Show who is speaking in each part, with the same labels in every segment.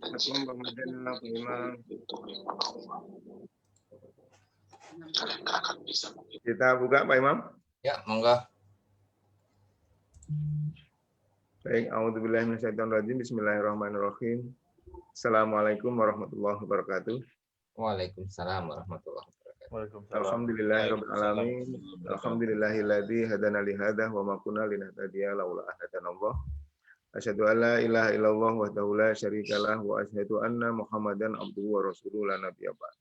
Speaker 1: Assalamualaikum warahmatullahi wabarakatuh. Kita buka Pak Imam.
Speaker 2: Ya, monggo.
Speaker 1: Baik, a'udzubillahi minasyaitonirrajim. Bismillahirrahmanirrahim. Assalamualaikum warahmatullahi wabarakatuh.
Speaker 2: Waalaikumsalam warahmatullahi wabarakatuh.
Speaker 1: Alhamdulillahirabbil alamin. Alhamdulillahilladzi hadana li hadza wa ma kunna linahtadiya laula an hadanallah. Asyhadu an la ilaha illallah wahdahu la syarikalah wa asyhadu anna Muhammadan abduhu wa rasuluhu la nabiyya ba'da.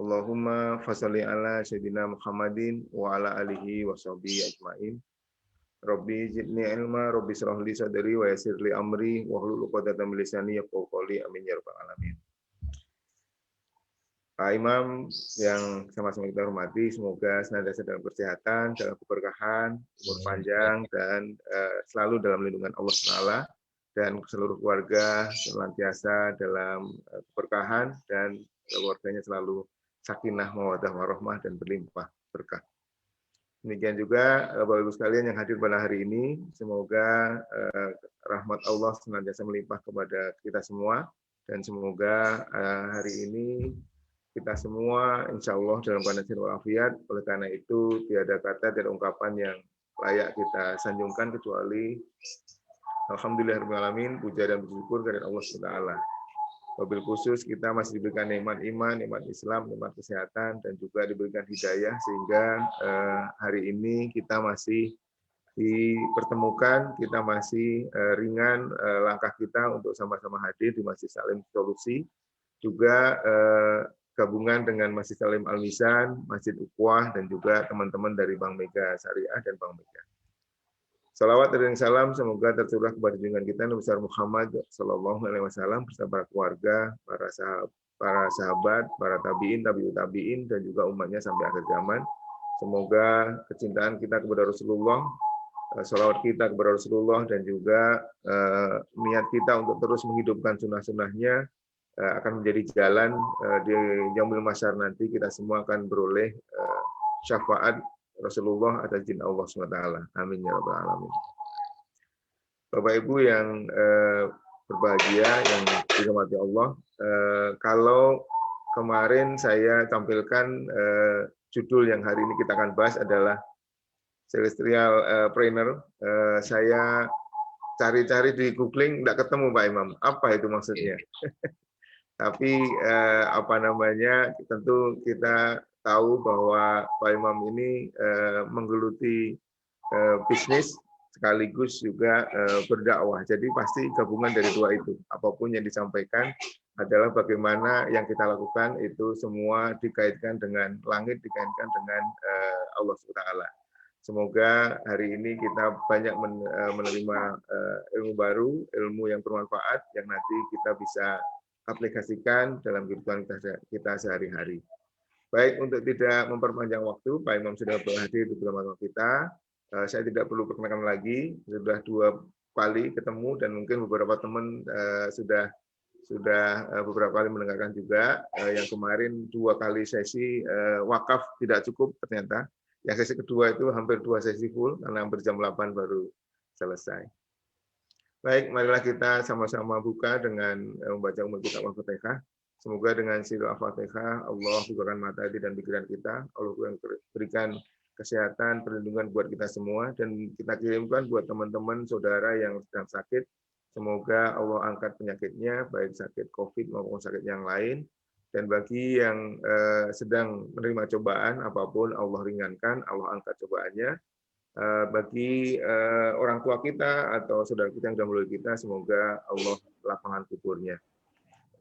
Speaker 1: Allahumma fasholli ala sayyidina Muhammadin wa ala alihi wa sahbihi ajmain. Rabbi zidni ilma, Rabbi shrah li sadri wa yassir li amri wa hlul 'uqdatam min lisani yafqahu qawli. Amin ya rabbal alamin. Pak Imam yang sama-sama kita hormati, semoga senantiasa dalam kesehatan, dalam keberkahan, umur panjang, dan selalu dalam lindungan Allah SWT, dan seluruh keluarga senantiasa dalam keberkahan, dan keluarganya selalu sakinah, mawaddah, warahmah, dan berlimpah berkah. Demikian juga Bapak Ibu sekalian yang hadir pada hari ini, semoga rahmat Allah senantiasa melimpah kepada kita semua, dan semoga hari ini kita semua insya Allah dalam keadaan sehat walafiat. Oleh karena itu tiada kata, tiada ungkapan yang layak kita sanjungkan kecuali alhamdulillahirabbil alamin, puja dan bersyukur kepada Allah SWT. Wabil khusus kita masih diberikan nikmat iman, nikmat Islam, nikmat kesehatan, dan juga diberikan hidayah sehingga hari ini kita masih dipertemukan, kita masih ringan langkah kita untuk sama-sama hadir di Masjid Salim Solusi, juga gabungan dengan Masjid Salim Al-Mizan, Masjid Ukhuwah, dan juga teman-teman dari Bank Mega Syariah dan Bank Mega. Salawat dan salam semoga tercurah kepada junjungan kita Nabi besar Muhammad Sallallahu Alaihi Wasallam beserta para keluarga, para sahabat, para tabiin, tabiut tabiin, dan juga umatnya sampai akhir zaman. Semoga kecintaan kita kepada Rasulullah, salawat kita kepada Rasulullah, dan juga niat kita untuk terus menghidupkan sunnah-sunnahnya akan menjadi jalan di yaumil mahsyar nanti. Kita semua akan beroleh syafaat Rasulullah atas izin Allah SWT. Amin ya rabbal alamin. Bapak Ibu yang berbahagia, yang dirahmati Allah, kalau kemarin saya tampilkan judul yang hari ini kita akan bahas adalah Celestial Planner, saya cari-cari di googling nggak ketemu Pak Imam. Apa itu maksudnya? Tapi tentu kita tahu bahwa Pak Imam ini menggeluti bisnis sekaligus juga berdakwah. Jadi pasti gabungan dari dua itu. Apapun yang disampaikan adalah bagaimana yang kita lakukan itu semua dikaitkan dengan langit, dikaitkan dengan Allah SWT. Semoga hari ini kita banyak menerima ilmu baru, ilmu yang bermanfaat, yang nanti kita bisa aplikasikan dalam kehidupan kita sehari-hari. Baik, untuk tidak memperpanjang waktu, Pak Imam sudah berhadir di bersama kita. Saya tidak perlu perkenalkan lagi, sudah 2 kali ketemu, dan mungkin beberapa teman sudah beberapa kali mendengarkan juga. Yang kemarin 2 kali sesi wakaf tidak cukup ternyata. Yang sesi kedua itu hampir 2 sesi full, karena hampir jam 8 baru selesai. Baik, marilah kita sama-sama buka dengan membaca umul kitab Al-Fatihah. Semoga dengan sirah Al-Fatihah, Allah bukakan mata hati dan pikiran kita. Allah berikan kesehatan, perlindungan buat kita semua. Dan kita kirimkan buat teman-teman, saudara yang sedang sakit. Semoga Allah angkat penyakitnya, baik sakit COVID maupun sakit yang lain. Dan bagi yang sedang menerima cobaan, apapun Allah ringankan, Allah angkat cobaannya. Bagi orang tua kita atau saudara kita yang sudah melalui kita, semoga Allah lapangan kuburnya.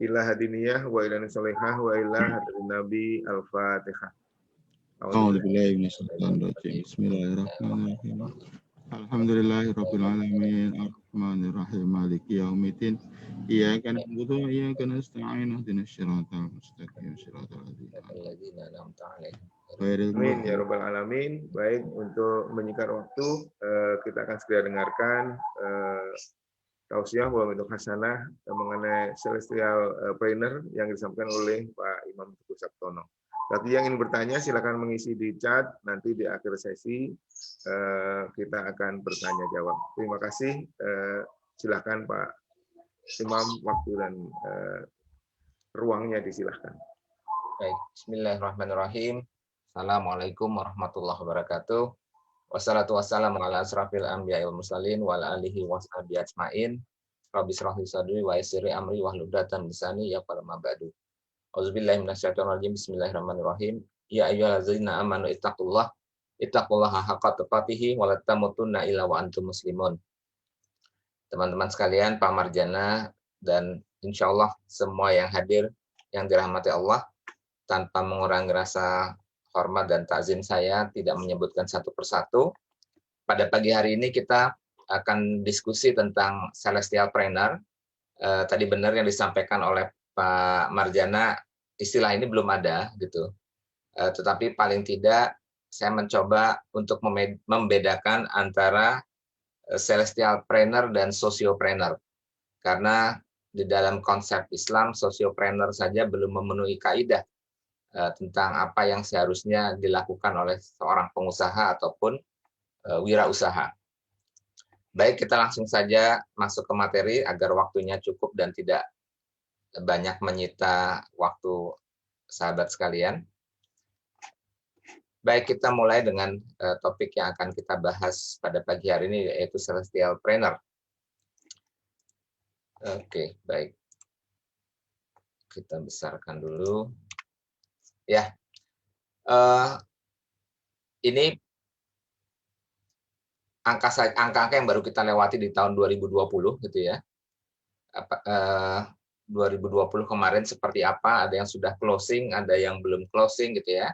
Speaker 1: Ila hadiniyah wa ila nusolehah wa ila hadirin nabi al-fatihah.
Speaker 3: Bismillahirrahmanirrahim. Alhamdulillahirabbil alamin arrahmanirrahim maliki yaumiddin iyyaka na'budu wa iyyaka nasta'in ihdinas siratal mustaqim siratal ladzina an'amta 'alaihim.
Speaker 1: Amin ya rabbal alamin. Baik, untuk menyingkat waktu kita akan segera dengarkan tausiah wa minum hasanah mengenai Celestial Planner yang disampaikan oleh Pak Imam Teguh Sabtono. Bagi yang ingin bertanya silakan mengisi di chat, nanti di akhir sesi kita akan bertanya jawab. Terima kasih. Silakan Pak Imam, waktu dan ruangnya disilahkan.
Speaker 2: Baik, bismillahirrahmanirrahim. Assalamualaikum warahmatullahi wabarakatuh. Wassalatu wassalamu ala asrafil anbiya'i wal mursalin wa ala alihi washabihi ajmain. Rabbi shrah li sadri wa yassir li amri wahlul 'uqdatam min lisani yafqahu ma ba'du. Auzubillahi minasyaitonir rajim. Bismillahirrahmanirrahim. Ya ayyuhallazina amanu ittaqullaha haqqa tuqatih wa la tamutunna illa wa antum muslimun. Teman-teman sekalian, Pak Marjana, dan insya Allah semua yang hadir yang dirahmati Allah, tanpa mengurangi rasa hormat dan takzim saya, tidak menyebutkan satu persatu. Pada pagi hari ini kita akan diskusi tentang celestial planner. Tadi benar yang disampaikan oleh Pak Marjana, istilah ini belum ada gitu. Tetapi paling tidak saya mencoba untuk membedakan antara celestial planner dan sociopreneur. Karena di dalam konsep Islam, sociopreneur saja belum memenuhi kaidah tentang apa yang seharusnya dilakukan oleh seorang pengusaha ataupun wirausaha. Baik, kita langsung saja masuk ke materi agar waktunya cukup dan tidak banyak menyita waktu sahabat sekalian. Baik, kita mulai dengan topik yang akan kita bahas pada pagi hari ini, yaitu celestial planner. Oke, baik. Kita besarkan dulu. Ya, ini angka-angka yang baru kita lewati di tahun 2020, gitu ya. 2020 kemarin seperti apa? Ada yang sudah closing, ada yang belum closing, gitu ya.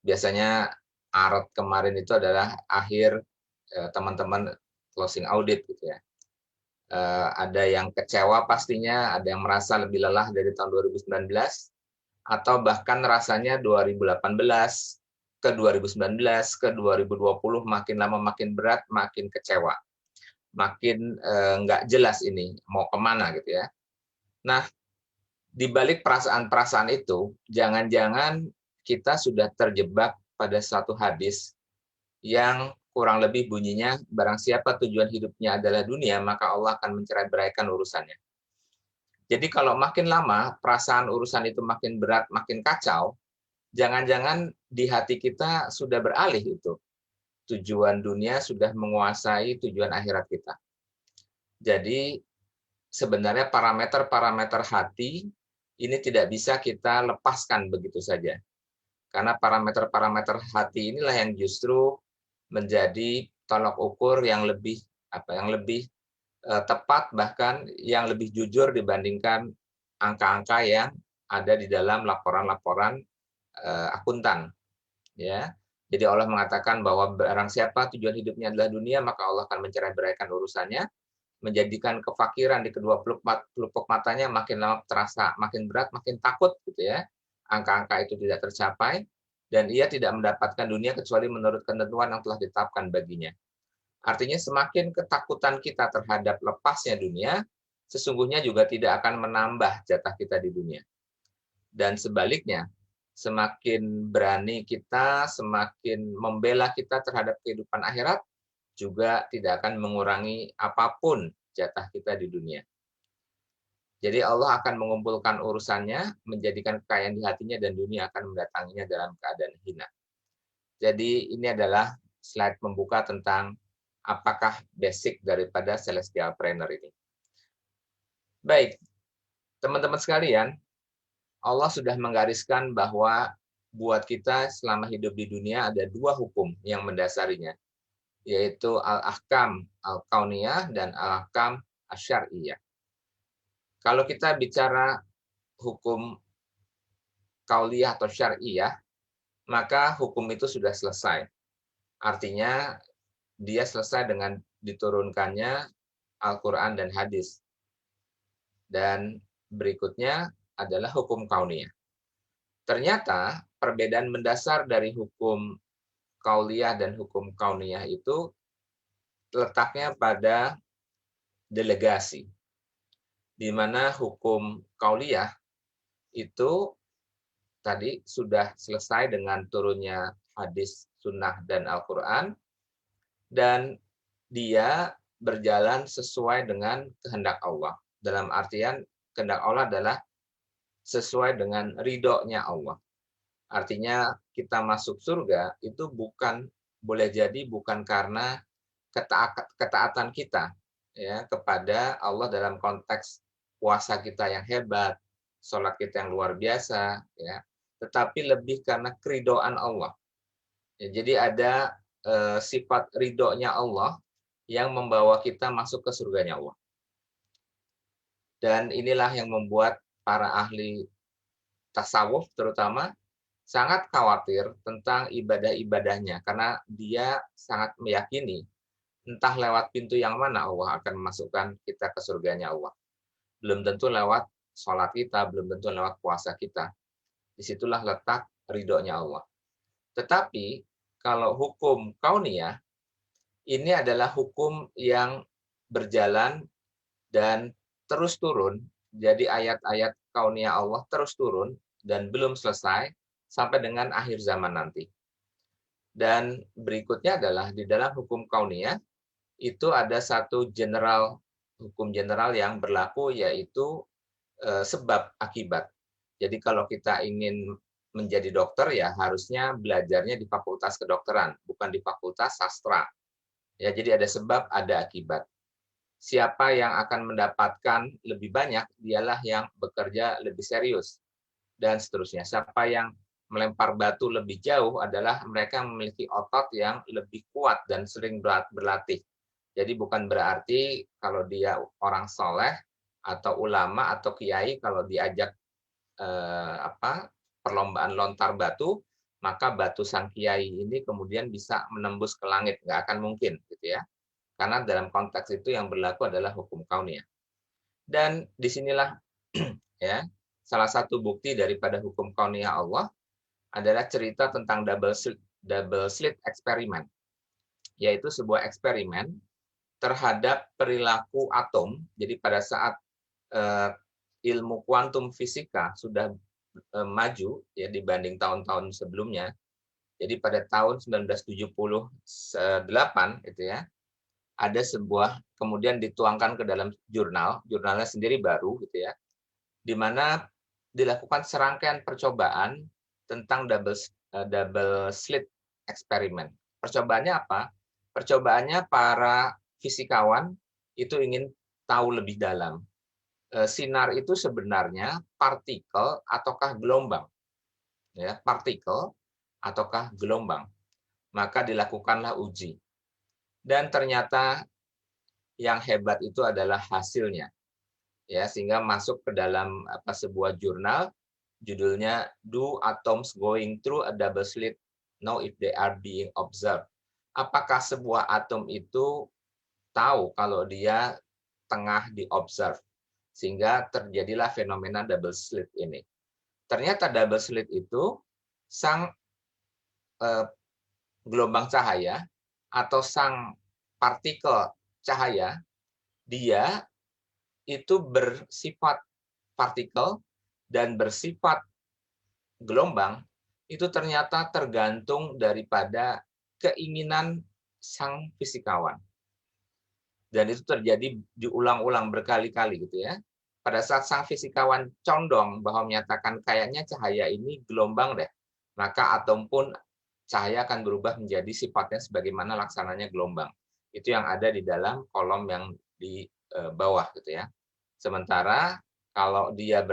Speaker 2: Biasanya Maret kemarin itu adalah akhir teman-teman closing audit, gitu ya. Ada yang kecewa pastinya, ada yang merasa lebih lelah dari tahun 2019, atau bahkan rasanya 2018 ke 2019 ke 2020 makin lama makin berat, makin kecewa, makin nggak jelas ini mau kemana, gitu ya. Nah, di balik perasaan-perasaan itu, jangan-jangan kita sudah terjebak pada suatu hadis yang kurang lebih bunyinya, barang siapa tujuan hidupnya adalah dunia, maka Allah akan mencerai-beraikan urusannya. Jadi kalau makin lama, perasaan urusan itu makin berat, makin kacau, jangan-jangan di hati kita sudah beralih itu. Tujuan dunia sudah menguasai tujuan akhirat kita. Jadi sebenarnya parameter-parameter hati ini tidak bisa kita lepaskan begitu saja. Karena parameter-parameter hati inilah yang justru menjadi tolak ukur yang lebih tepat, bahkan yang lebih jujur dibandingkan angka-angka yang ada di dalam laporan-laporan akuntan. Ya, jadi Allah mengatakan bahwa barang siapa tujuan hidupnya adalah dunia, maka Allah akan mencerai-beraikan urusannya, menjadikan kefakiran di kedua pelupuk matanya makin lama terasa makin berat, makin takut, gitu ya. Angka-angka itu tidak tercapai, dan ia tidak mendapatkan dunia kecuali menurut ketentuan yang telah ditetapkan baginya. Artinya semakin ketakutan kita terhadap lepasnya dunia, sesungguhnya juga tidak akan menambah jatah kita di dunia. Dan sebaliknya, semakin berani kita, semakin membela kita terhadap kehidupan akhirat, juga tidak akan mengurangi apapun jatah kita di dunia. Jadi Allah akan mengumpulkan urusannya, menjadikan kekayaan di hatinya, dan dunia akan mendatanginya dalam keadaan hina. Jadi ini adalah slide pembuka tentang apakah basic daripada celestial planner ini. Baik, teman-teman sekalian, Allah sudah menggariskan bahwa buat kita selama hidup di dunia ada dua hukum yang mendasarinya, yaitu al-ahkam al-kauniyah dan al-ahkam asy-syar'iyyah. Kalau kita bicara hukum kauliyah atau syar'iyah, maka hukum itu sudah selesai. Artinya dia selesai dengan diturunkannya Al-Quran dan hadis. Dan berikutnya adalah hukum kauniyah. Ternyata perbedaan mendasar dari hukum kauliyah dan hukum kauniyah itu letaknya pada delegasi. Di mana hukum kauliyah itu tadi sudah selesai dengan turunnya hadis, sunnah, dan Al-Quran, dan dia berjalan sesuai dengan kehendak Allah. dalam artian kehendak Allah adalah sesuai dengan ridhonya Allah. Artinya kita masuk surga itu boleh jadi bukan karena ketaatan kita ya kepada Allah dalam konteks puasa kita yang hebat, sholat kita yang luar biasa, ya, tetapi lebih karena keridhaan Allah. Ya, jadi ada sifat ridhonya Allah yang membawa kita masuk ke surganya Allah. Dan inilah yang membuat para ahli tasawuf terutama sangat khawatir tentang ibadah-ibadahnya karena dia sangat meyakini entah lewat pintu yang mana Allah akan memasukkan kita ke surganya Allah. Belum tentu lewat sholat kita, belum tentu lewat puasa kita. Disitulah letak ridhonya Allah. Tetapi kalau hukum kauniyah, ini adalah hukum yang berjalan dan terus turun. Jadi ayat-ayat kauniyah Allah terus turun dan belum selesai sampai dengan akhir zaman nanti. Dan berikutnya adalah di dalam hukum kauniyah itu ada satu hukum general yang berlaku yaitu sebab akibat. Jadi kalau kita ingin menjadi dokter ya harusnya belajarnya di fakultas kedokteran, bukan di fakultas sastra. Ya, jadi ada sebab, ada akibat. Siapa yang akan mendapatkan lebih banyak, dialah yang bekerja lebih serius. Dan seterusnya. Siapa yang melempar batu lebih jauh adalah mereka yang memiliki otot yang lebih kuat dan sering berlatih. Jadi bukan berarti kalau dia orang soleh atau ulama atau kiai kalau diajak perlombaan lontar batu, maka batu sang kiai ini kemudian bisa menembus ke langit, nggak akan mungkin, gitu ya. Karena dalam konteks itu yang berlaku adalah hukum kauniyah. Dan disinilah ya salah satu bukti daripada hukum kauniyah Allah adalah cerita tentang double slit eksperimen, yaitu sebuah eksperimen terhadap perilaku atom. Jadi pada saat ilmu kuantum fisika sudah maju ya dibanding tahun-tahun sebelumnya. Jadi pada tahun 1978 itu ya ada sebuah kemudian dituangkan ke dalam jurnalnya sendiri baru gitu ya. Di mana dilakukan serangkaian percobaan tentang double slit eksperimen. Percobaannya apa? Percobaannya para fisikawan itu ingin tahu lebih dalam. Sinar itu sebenarnya partikel ataukah gelombang? Ya, partikel ataukah gelombang? Maka dilakukanlah uji. Dan ternyata yang hebat itu adalah hasilnya. Ya, sehingga masuk ke dalam sebuah jurnal judulnya Do Atoms Going Through a Double Slit Know If They Are Being Observed? Apakah sebuah atom itu tahu kalau dia tengah diobserve? Sehingga terjadilah fenomena double slit ini. Ternyata double slit itu sang gelombang cahaya atau sang partikel cahaya, dia itu bersifat partikel dan bersifat gelombang, itu ternyata tergantung daripada keinginan sang fisikawan. Dan itu terjadi diulang-ulang berkali-kali gitu ya. Pada saat sang fisikawan condong bahwa menyatakan kayaknya cahaya ini gelombang deh, maka atom pun cahaya akan berubah menjadi sifatnya sebagaimana laksananya gelombang. Itu yang ada di dalam kolom yang di bawah gitu ya. Sementara kalau dia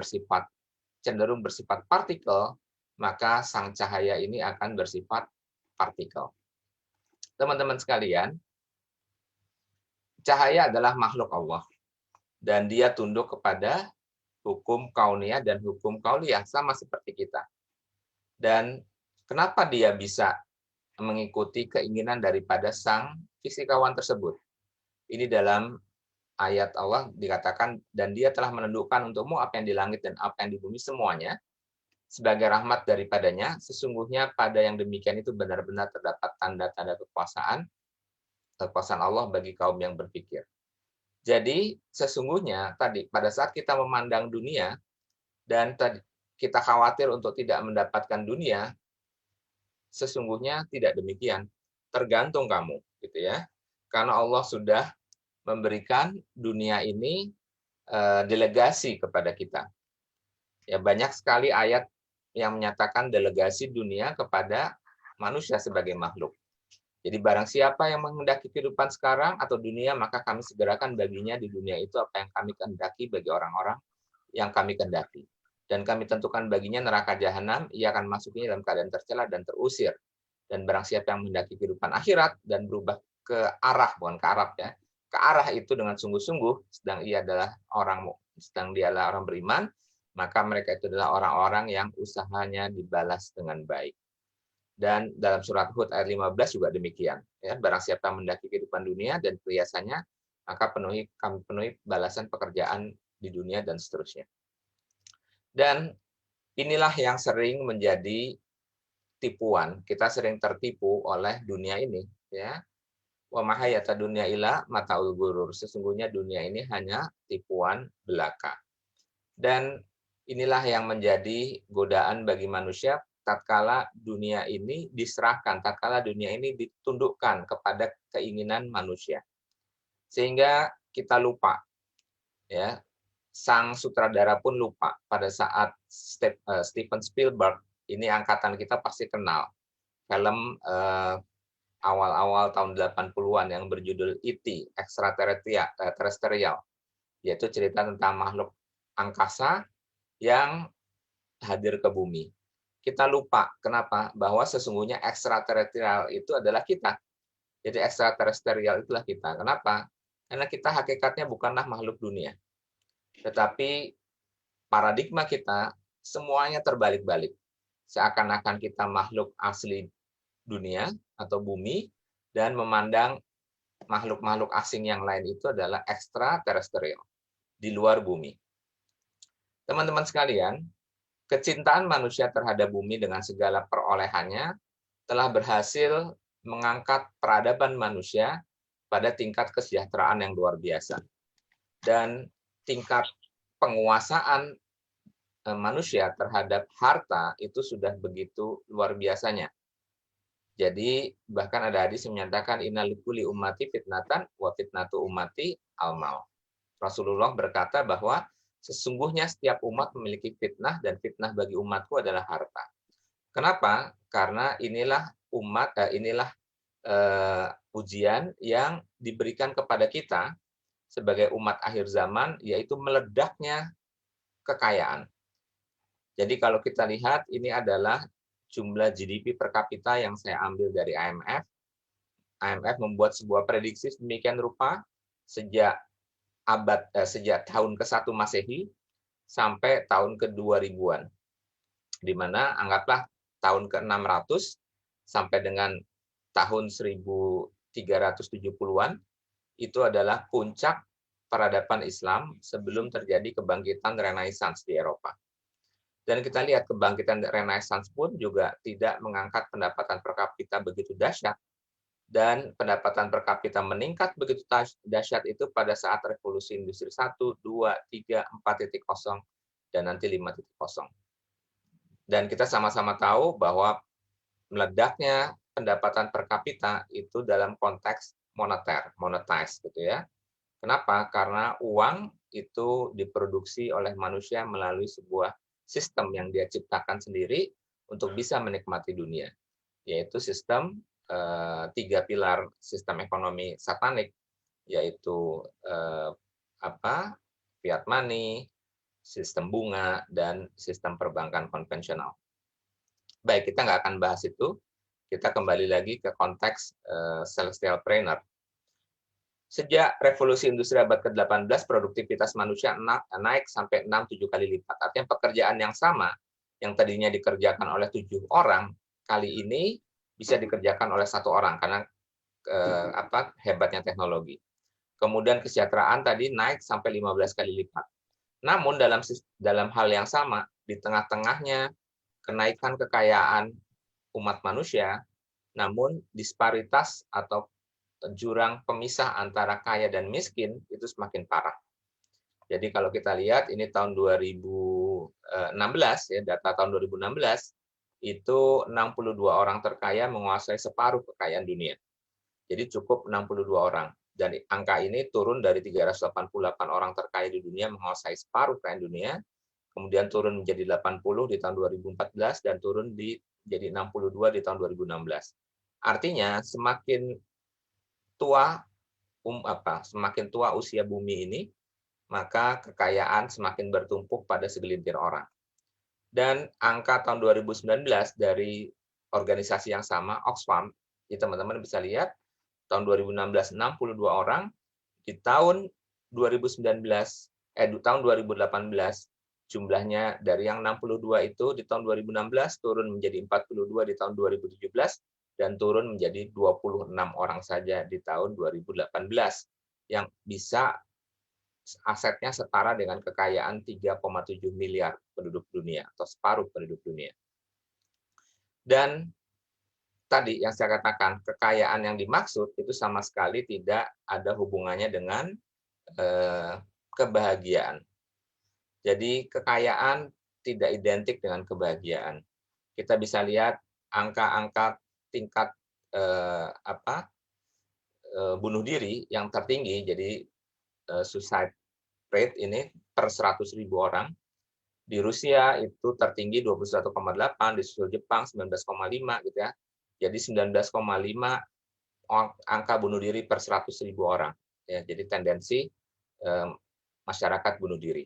Speaker 2: cenderung bersifat partikel, maka sang cahaya ini akan bersifat partikel. Teman-teman sekalian, cahaya adalah makhluk Allah dan dia tunduk kepada hukum kauniyah dan hukum kauliyah sama seperti kita. Dan kenapa dia bisa mengikuti keinginan daripada sang fisikawan tersebut? Ini dalam ayat Allah dikatakan, dan dia telah menentukan untukmu apa yang di langit dan apa yang di bumi semuanya sebagai rahmat daripadanya. Sesungguhnya pada yang demikian itu benar-benar terdapat tanda-tanda kekuasaan Allah bagi kaum yang berpikir. Jadi sesungguhnya tadi pada saat kita memandang dunia dan kita khawatir untuk tidak mendapatkan dunia, sesungguhnya tidak demikian. Tergantung kamu, gitu ya. Karena Allah sudah memberikan dunia ini delegasi kepada kita. Ya, banyak sekali ayat yang menyatakan delegasi dunia kepada manusia sebagai makhluk. Jadi barang siapa yang menghendaki kehidupan sekarang atau dunia, maka kami segerakan baginya di dunia itu apa yang kami kehendaki bagi orang-orang yang kami kehendaki. Dan kami tentukan baginya neraka jahanam, ia akan masukinya dalam keadaan tercela dan terusir. Dan barang siapa yang menghendaki kehidupan akhirat dan berubah ke arah, bukan ke arah ya, ke arah itu dengan sungguh-sungguh, sedang dia adalah orang beriman, maka mereka itu adalah orang-orang yang usahanya dibalas dengan baik. Dan dalam surat Hud ayat 15 juga demikian. Ya, barang siapa mendaki kehidupan dunia dan perhiasannya, maka kami penuhi balasan pekerjaan di dunia dan seterusnya. Dan inilah yang sering menjadi tipuan. Kita sering tertipu oleh dunia ini. Ya, wa mahayata dunia ila mataul gurur. Sesungguhnya dunia ini hanya tipuan belaka. Dan inilah yang menjadi godaan bagi manusia tatkala dunia ini diserahkan, tatkala dunia ini ditundukkan kepada keinginan manusia. Sehingga kita lupa. Ya. Sang sutradara pun lupa pada saat Steven Spielberg, ini angkatan kita pasti kenal. Film awal-awal tahun 80-an yang berjudul E.T. Extraterrestrial, yaitu cerita tentang makhluk angkasa yang hadir ke bumi. Kita lupa, kenapa? Bahwa sesungguhnya ekstraterestrial itu adalah kita. Jadi ekstraterestrial itulah kita. Kenapa? Karena kita hakikatnya bukanlah makhluk dunia. Tetapi paradigma kita semuanya terbalik-balik. Seakan-akan kita makhluk asli dunia atau bumi, dan memandang makhluk-makhluk asing yang lain itu adalah ekstraterestrial, di luar bumi. Teman-teman sekalian, kecintaan manusia terhadap bumi dengan segala perolehannya telah berhasil mengangkat peradaban manusia pada tingkat kesejahteraan yang luar biasa. Dan tingkat penguasaan manusia terhadap harta itu sudah begitu luar biasanya. Jadi bahkan ada hadis yang menyatakan inna likulli ummati fitnatan wa fitnatu ummati al-mal. Rasulullah berkata bahwa sesungguhnya setiap umat memiliki fitnah dan fitnah bagi umatku adalah harta. Kenapa? Karena inilah ujian yang diberikan kepada kita sebagai umat akhir zaman, yaitu meledaknya kekayaan. Jadi kalau kita lihat, ini adalah jumlah GDP per kapita yang saya ambil dari IMF. IMF membuat sebuah prediksi sedemikian rupa sejak tahun ke-1 Masehi sampai tahun ke-2000-an. Di mana anggaplah tahun ke-600 sampai dengan tahun 1370-an itu adalah puncak peradaban Islam sebelum terjadi kebangkitan Renaissance di Eropa. Dan kita lihat kebangkitan Renaissance pun juga tidak mengangkat pendapatan per kapita begitu dahsyat. Dan pendapatan per kapita meningkat begitu dahsyat itu pada saat revolusi industri 1, 2, 3, 4.0 dan nanti 5.0. Dan kita sama-sama tahu bahwa meledaknya pendapatan per kapita itu dalam konteks monetize gitu ya. Kenapa? Karena uang itu diproduksi oleh manusia melalui sebuah sistem yang dia ciptakan sendiri untuk bisa menikmati dunia, yaitu sistem 3 pilar sistem ekonomi satanik, yaitu fiat money, sistem bunga, dan sistem perbankan konvensional. Baik, kita nggak akan bahas itu. Kita kembali lagi ke konteks celestial planner. Sejak revolusi industri abad ke-18, produktivitas manusia naik sampai 6-7 kali lipat. Artinya pekerjaan yang sama, yang tadinya dikerjakan oleh 7 orang, kali ini bisa dikerjakan oleh 1 orang karena hebatnya teknologi. Kemudian kesejahteraan tadi naik sampai 15 kali lipat. Namun dalam hal yang sama, di tengah-tengahnya kenaikan kekayaan umat manusia, namun disparitas atau jurang pemisah antara kaya dan miskin itu semakin parah. Jadi kalau kita lihat ini tahun 2016 ya, data tahun 2016 itu 62 orang terkaya menguasai separuh kekayaan dunia. Jadi cukup 62 orang. Dan angka ini turun dari 388 orang terkaya di dunia menguasai separuh kekayaan dunia, kemudian turun menjadi 80 di tahun 2014 dan turun jadi 62 di tahun 2016. Artinya semakin tua semakin tua usia bumi ini, maka kekayaan semakin bertumpuk pada segelintir orang. Dan angka tahun 2019 dari organisasi yang sama, Oxfam, teman-teman bisa lihat, tahun 2016 62 orang, di tahun 2018 jumlahnya dari yang 62 itu di tahun 2016 turun menjadi 42 di tahun 2017 dan turun menjadi 26 orang saja di tahun 2018 yang bisa asetnya setara dengan kekayaan 3,7 miliar penduduk dunia atau separuh penduduk dunia. Dan tadi yang saya katakan, kekayaan yang dimaksud itu sama sekali tidak ada hubungannya dengan kebahagiaan. Jadi kekayaan tidak identik dengan kebahagiaan. Kita bisa lihat angka-angka tingkat bunuh diri yang tertinggi, jadi suicide rate ini per 100.000 orang. Di Rusia itu tertinggi 21,8, disusul Jepang 19,5 gitu ya. Jadi 19,5 angka bunuh diri per 100.000 orang. Ya, jadi tendensi masyarakat bunuh diri.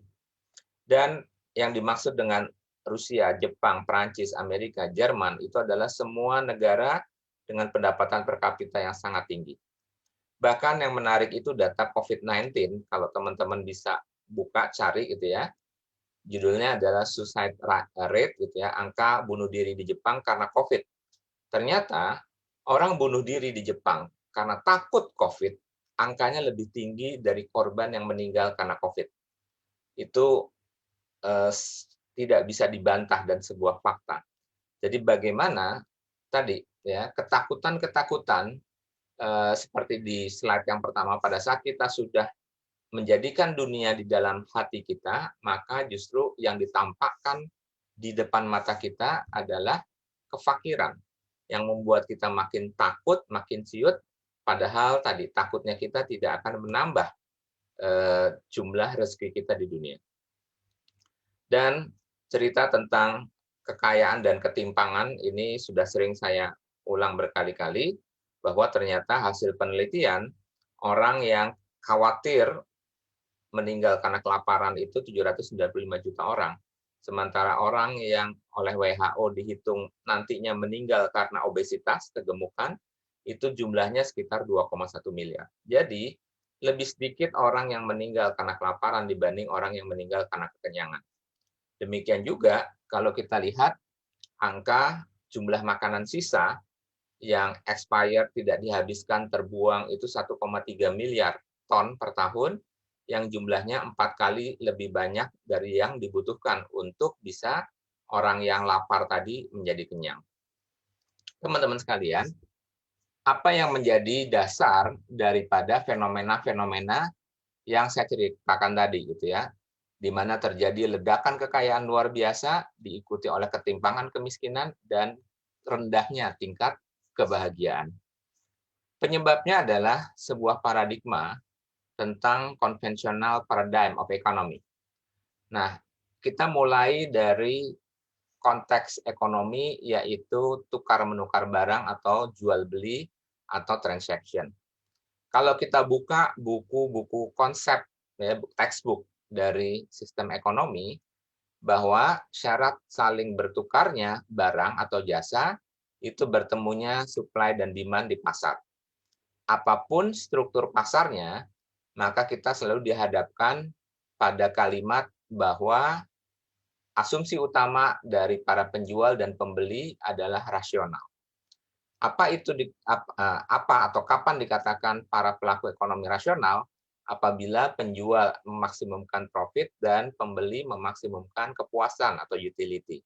Speaker 2: Dan yang dimaksud dengan Rusia, Jepang, Prancis, Amerika, Jerman itu adalah semua negara dengan pendapatan per kapita yang sangat tinggi. Bahkan yang menarik itu data COVID-19, kalau teman-teman bisa buka, cari gitu ya. Judulnya adalah suicide rate gitu ya, angka bunuh diri di Jepang karena COVID. Ternyata orang bunuh diri di Jepang karena takut COVID, angkanya lebih tinggi dari korban yang meninggal karena COVID. Itu tidak bisa dibantah dan sebuah fakta. Jadi bagaimana tadi ya ketakutan-ketakutan seperti di slide yang pertama, pada saat kita sudah menjadikan dunia di dalam hati kita, maka justru yang ditampakkan di depan mata kita adalah kefakiran yang membuat kita makin takut, makin ciut, padahal tadi takutnya kita tidak akan menambah jumlah rezeki kita di dunia. Dan cerita tentang kekayaan dan ketimpangan ini sudah sering saya ulang berkali-kali, bahwa ternyata hasil penelitian orang yang khawatir meninggal karena kelaparan itu 795 juta orang. Sementara orang yang oleh WHO dihitung nantinya meninggal karena obesitas, kegemukan, itu jumlahnya sekitar 2,1 miliar. Jadi, lebih sedikit orang yang meninggal karena kelaparan dibanding orang yang meninggal karena kekenyangan. Demikian juga, kalau kita lihat angka jumlah makanan sisa yang expired, tidak dihabiskan, terbuang, itu 1,3 miliar ton per tahun, yang jumlahnya 4 kali lebih banyak dari yang dibutuhkan untuk bisa orang yang lapar tadi menjadi kenyang. Teman-teman sekalian, apa yang menjadi dasar daripada fenomena-fenomena yang saya ceritakan tadi gitu ya, di mana terjadi ledakan kekayaan luar biasa diikuti oleh ketimpangan kemiskinan dan rendahnya tingkat kebahagiaan. Penyebabnya adalah sebuah paradigma tentang conventional paradigm of economy. Nah, kita mulai dari konteks ekonomi, yaitu tukar-menukar barang atau jual-beli atau transaction. Kalau kita buka buku-buku konsep, ya, textbook dari sistem ekonomi, bahwa syarat saling bertukarnya barang atau jasa itu bertemunya supply dan demand di pasar. Apapun struktur pasarnya, maka kita selalu dihadapkan pada kalimat bahwa asumsi utama dari para penjual dan pembeli adalah rasional. Apa atau kapan dikatakan para pelaku ekonomi rasional? Apabila penjual memaksimumkan profit dan pembeli memaksimumkan kepuasan atau utility.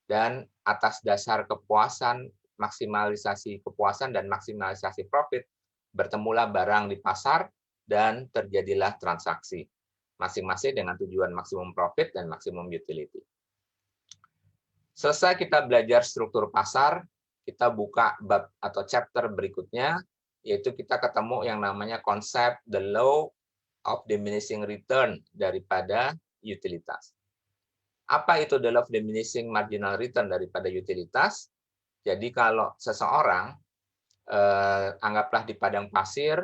Speaker 2: Dan atas dasar kepuasan, maksimalisasi kepuasan dan maksimalisasi profit, bertemulah barang di pasar dan terjadilah transaksi. Masing-masing dengan tujuan maksimum profit dan maksimum utility. Selesai kita belajar struktur pasar, kita buka bab atau chapter berikutnya, yaitu kita ketemu yang namanya konsep the law of diminishing return daripada utilitas. Apa itu the law of diminishing marginal return daripada utilitas? Jadi kalau seseorang anggaplah di padang pasir,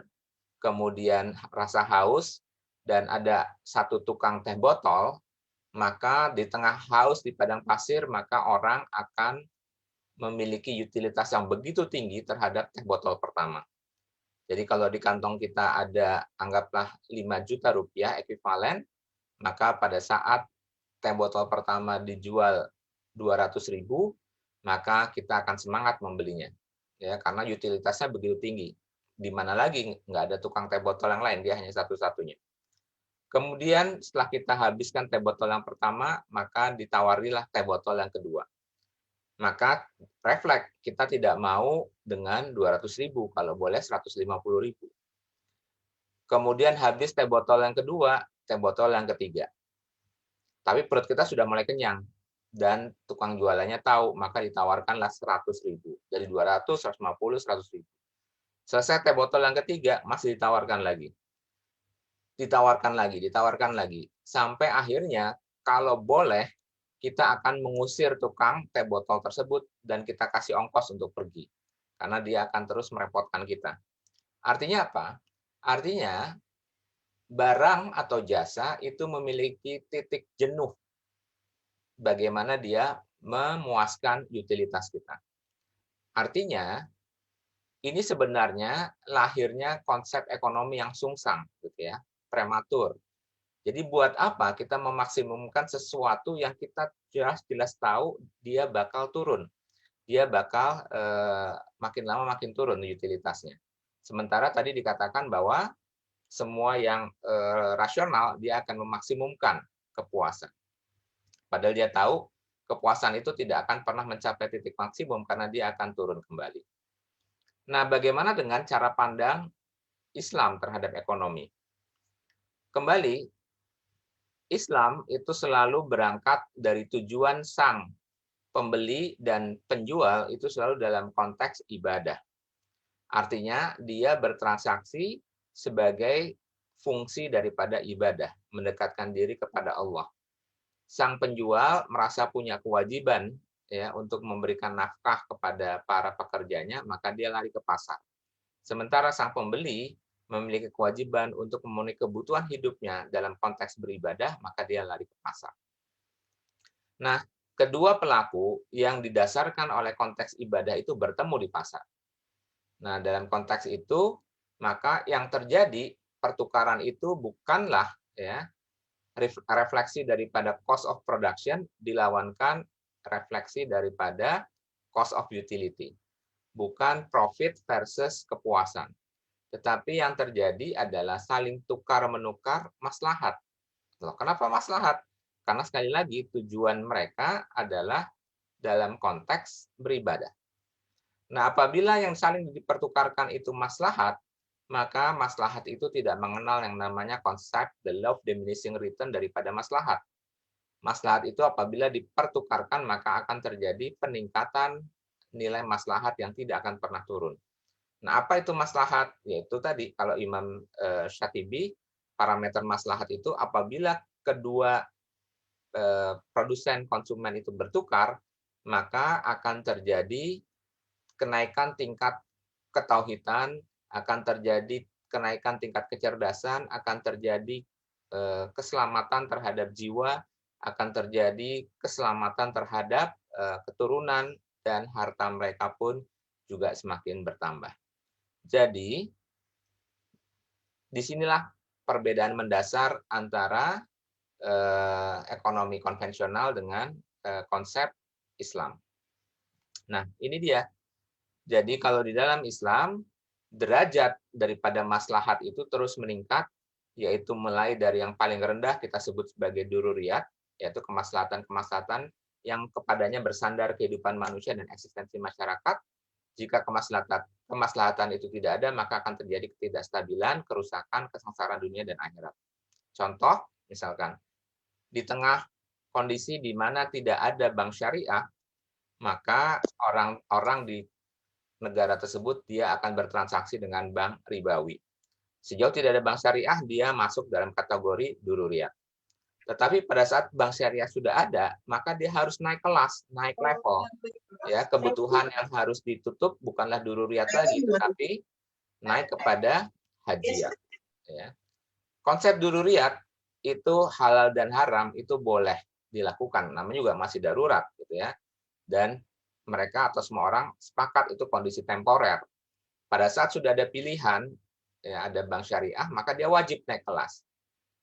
Speaker 2: kemudian rasa haus, dan ada satu tukang teh botol, maka di tengah haus di padang pasir, maka orang akan memiliki utilitas yang begitu tinggi terhadap teh botol pertama. Jadi kalau di kantong kita ada, anggaplah 5 juta rupiah ekuivalen, maka pada saat teh botol pertama dijual 200.000, maka kita akan semangat membelinya. Ya, karena utilitasnya begitu tinggi. Di mana lagi nggak ada tukang teh botol yang lain, dia hanya satu-satunya. Kemudian setelah kita habiskan teh botol yang pertama, maka ditawarilah teh botol yang kedua. Maka refleks, kita tidak mau dengan 200.000, kalau boleh 150.000. Kemudian habis teh botol yang kedua, teh botol yang ketiga. Tapi perut kita sudah mulai kenyang. Dan tukang jualannya tahu, maka ditawarkanlah 100.000. Dari 200, 150, 100.000. Selesai teh botol yang ketiga, masih ditawarkan lagi. Ditawarkan lagi. Sampai akhirnya, kalau boleh, kita akan mengusir tukang teh botol tersebut dan kita kasih ongkos untuk pergi. Karena dia akan terus merepotkan kita. Artinya apa? Artinya, barang atau jasa itu memiliki titik jenuh bagaimana dia memuaskan utilitas kita. Artinya, ini sebenarnya lahirnya konsep ekonomi yang sungsang, gitu ya, prematur. Jadi buat apa kita memaksimumkan sesuatu yang kita jelas-jelas tahu dia bakal turun, dia bakal makin lama makin turun utilitasnya. Sementara tadi dikatakan bahwa semua yang rasional dia akan memaksimumkan kepuasan. Padahal dia tahu kepuasan itu tidak akan pernah mencapai titik maksimum karena dia akan turun kembali. Nah, bagaimana dengan cara pandang Islam terhadap ekonomi? Kembali, Islam itu selalu berangkat dari tujuan sang pembeli dan penjual itu selalu dalam konteks ibadah. Artinya, dia bertransaksi sebagai fungsi daripada ibadah, mendekatkan diri kepada Allah. Sang penjual merasa punya kewajiban ya untuk memberikan nafkah kepada para pekerjanya, maka dia lari ke pasar. Sementara sang pembeli memiliki kewajiban untuk memenuhi kebutuhan hidupnya dalam konteks beribadah, maka dia lari ke pasar. Nah, kedua pelaku yang didasarkan oleh konteks ibadah itu bertemu di pasar. Nah, dalam konteks itu, maka yang terjadi pertukaran itu bukanlah ya refleksi daripada cost of production dilawankan refleksi daripada cost of utility. Bukan profit versus kepuasan. Tetapi yang terjadi adalah saling tukar-menukar maslahat. Loh, kenapa maslahat? Karena sekali lagi tujuan mereka adalah dalam konteks beribadah. Nah, apabila yang saling dipertukarkan itu maslahat, maka maslahat itu tidak mengenal yang namanya konsep the law of diminishing return daripada maslahat. Maslahat itu apabila dipertukarkan maka akan terjadi peningkatan nilai maslahat yang tidak akan pernah turun. Nah, apa itu maslahat? Yaitu tadi kalau Imam Syatibi, parameter maslahat itu apabila kedua produsen konsumen itu bertukar, maka akan terjadi kenaikan tingkat ketauhidan, akan terjadi kenaikan tingkat kecerdasan, akan terjadi keselamatan terhadap jiwa, akan terjadi keselamatan terhadap keturunan, dan harta mereka pun juga semakin bertambah. Jadi, disinilah perbedaan mendasar antara ekonomi konvensional dengan konsep Islam. Nah, ini dia. Jadi kalau di dalam Islam, derajat daripada maslahat itu terus meningkat, yaitu mulai dari yang paling rendah kita sebut sebagai dururiyat, yaitu kemaslahatan-kemaslahatan yang kepadanya bersandar kehidupan manusia dan eksistensi masyarakat. Jika kemaslahatan itu tidak ada, maka akan terjadi ketidakstabilan, kerusakan, kesengsaraan dunia dan akhirat. Contoh, misalkan, di tengah kondisi di mana tidak ada bank syariah, maka orang-orang di negara tersebut dia akan bertransaksi dengan bank ribawi. Sejauh tidak ada bank syariah, dia masuk dalam kategori dururiyat. Tetapi pada saat bank syariah sudah ada, maka dia harus naik kelas, naik level. Ya, kebutuhan yang harus ditutup bukanlah dururiyat lagi, tetapi naik kepada hajiyah. Ya. Konsep dururiyat itu halal dan haram itu boleh dilakukan, namanya juga masih darurat, gitu ya. Dan mereka atau semua orang sepakat itu kondisi temporer. Pada saat sudah ada pilihan, ya, ada bank syariah, maka dia wajib naik kelas.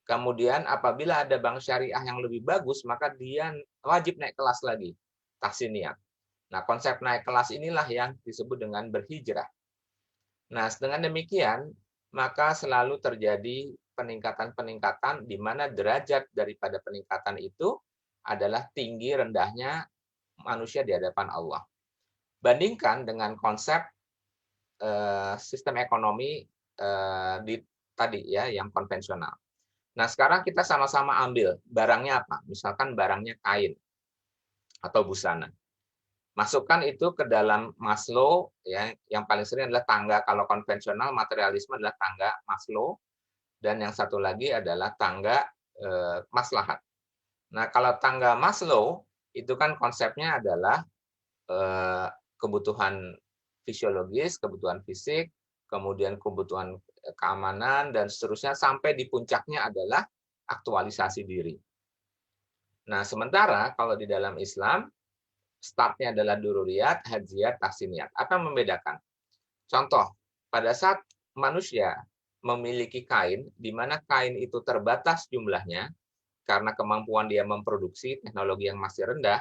Speaker 2: Kemudian apabila ada bank syariah yang lebih bagus, maka dia wajib naik kelas lagi, tahsiniyat. Nah, konsep naik kelas inilah yang disebut dengan berhijrah. Nah, dengan demikian, maka selalu terjadi peningkatan-peningkatan di mana derajat daripada peningkatan itu adalah tinggi rendahnya manusia di hadapan Allah. Bandingkan dengan konsep sistem ekonomi tadi ya, yang konvensional. Nah, sekarang kita sama-sama ambil barangnya apa? Misalkan barangnya kain atau busana. Masukkan itu ke dalam Maslow, ya, yang paling sering adalah tangga. Kalau konvensional materialisme adalah tangga Maslow, dan yang satu lagi adalah tangga maslahat. Nah, kalau tangga Maslow itu kan konsepnya adalah kebutuhan fisiologis, kebutuhan fisik, kemudian kebutuhan keamanan, dan seterusnya, sampai di puncaknya adalah aktualisasi diri. Nah, sementara kalau di dalam Islam, startnya adalah dururiyat, hajiyat, tahsiniyat. Apa yang membedakan? Contoh, pada saat manusia memiliki kain, di mana kain itu terbatas jumlahnya, karena kemampuan dia memproduksi teknologi yang masih rendah,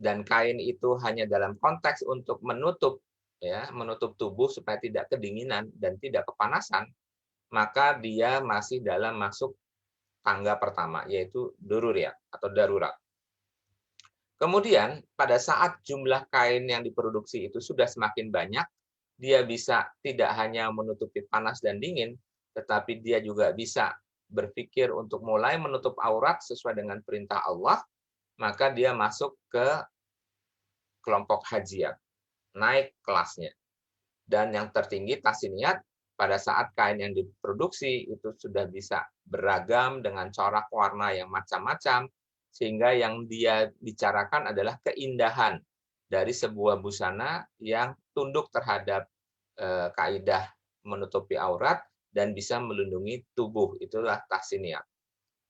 Speaker 2: dan kain itu hanya dalam konteks untuk menutup, ya, menutup tubuh supaya tidak kedinginan dan tidak kepanasan, maka dia masih dalam masuk tangga pertama, yaitu dururiyat atau darurat. Kemudian, pada saat jumlah kain yang diproduksi itu sudah semakin banyak, dia bisa tidak hanya menutupi panas dan dingin, tetapi dia juga bisa berpikir untuk mulai menutup aurat sesuai dengan perintah Allah, maka dia masuk ke kelompok hajiyat, naik kelasnya. Dan yang tertinggi tahsiniyat, pada saat kain yang diproduksi itu sudah bisa beragam dengan corak warna yang macam-macam, sehingga yang dia bicarakan adalah keindahan dari sebuah busana yang tunduk terhadap kaidah menutupi aurat dan bisa melindungi tubuh. Itulah tahsiniyat.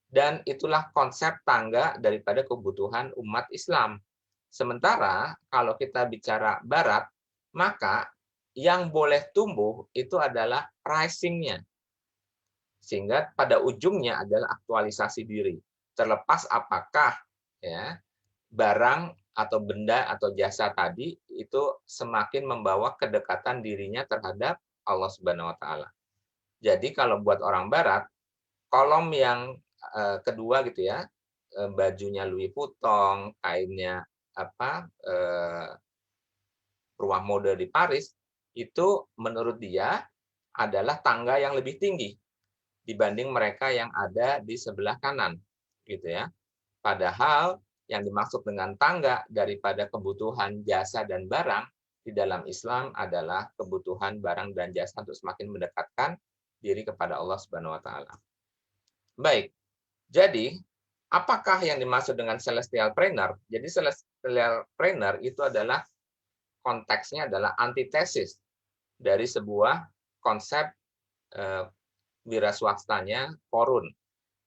Speaker 2: Dan itulah konsep tangga daripada kebutuhan umat Islam. Sementara kalau kita bicara Barat, maka yang boleh tumbuh itu adalah pricing-nya. Sehingga pada ujungnya adalah aktualisasi diri. Terlepas apakah, ya, barang atau benda atau jasa tadi itu semakin membawa kedekatan dirinya terhadap Allah Subhanahu wa taala. Jadi kalau buat orang Barat, kolom yang kedua gitu ya, bajunya Louis Vuitton, kainnya rumah mode di Paris, itu menurut dia adalah tangga yang lebih tinggi dibanding mereka yang ada di sebelah kanan, gitu ya. Padahal yang dimaksud dengan tangga daripada kebutuhan jasa dan barang di dalam Islam adalah kebutuhan barang dan jasa untuk semakin mendekatkan diri kepada Allah Subhanahu wa taala. Baik. Jadi, apakah yang dimaksud dengan celestial planner? Jadi celestial planner itu adalah konteksnya adalah antitesis dari sebuah konsep wira swastanya Korun,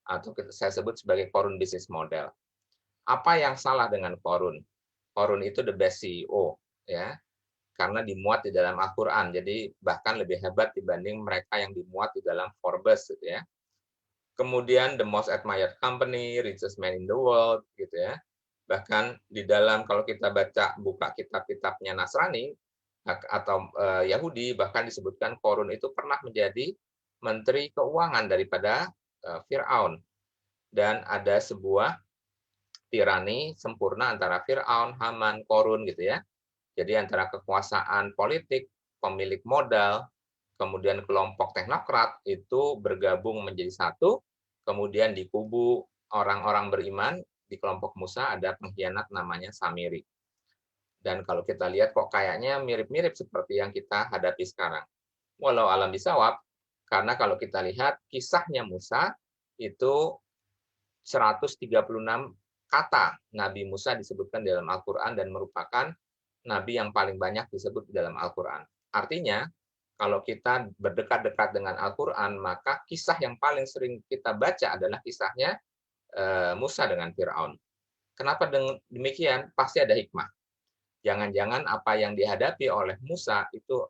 Speaker 2: atau saya sebut sebagai Korun business model. Apa yang salah dengan Korun? Korun itu the best CEO, ya, karena dimuat di dalam Al-Quran, jadi bahkan lebih hebat dibanding mereka yang dimuat di dalam Forbes, gitu ya. Kemudian the most admired company, richest man in the world, gitu ya. Bahkan di dalam, kalau kita buka kitab-kitabnya Nasrani atau Yahudi, bahkan disebutkan Korun itu pernah menjadi menteri keuangan daripada Fir'aun. Dan ada sebuah tirani sempurna antara Fir'aun, Haman, Korun, gitu ya. Jadi antara kekuasaan politik, pemilik modal, kemudian kelompok teknokrat itu bergabung menjadi satu, kemudian di kubu orang-orang beriman, di kelompok Musa ada pengkhianat namanya Samiri. Dan kalau kita lihat kok kayaknya mirip-mirip seperti yang kita hadapi sekarang. Walau alam bisawab, karena kalau kita lihat kisahnya Musa itu 136 kata Nabi Musa disebutkan dalam Al-Quran dan merupakan Nabi yang paling banyak disebut di dalam Al-Quran. Artinya, kalau kita berdekat-dekat dengan Al-Quran, maka kisah yang paling sering kita baca adalah kisahnya Musa dengan Fir'aun. Kenapa demikian? Pasti ada hikmah. Jangan-jangan apa yang dihadapi oleh Musa itu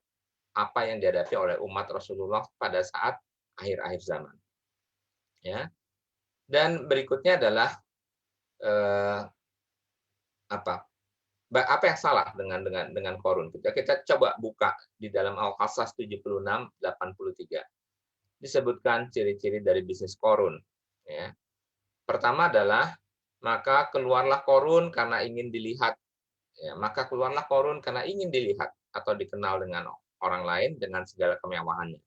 Speaker 2: apa yang dihadapi oleh umat Rasulullah pada saat akhir-akhir zaman. Ya. Dan berikutnya adalah apa yang salah dengan Qorun? Kita coba buka di dalam Al-Qasas 76:83. Disebutkan ciri-ciri dari bisnis Qorun. Ya. Pertama adalah maka keluarlah Qorun karena ingin dilihat. Ya, maka keluarlah Qorun karena ingin dilihat atau dikenal dengan orang lain dengan segala kemewahannya.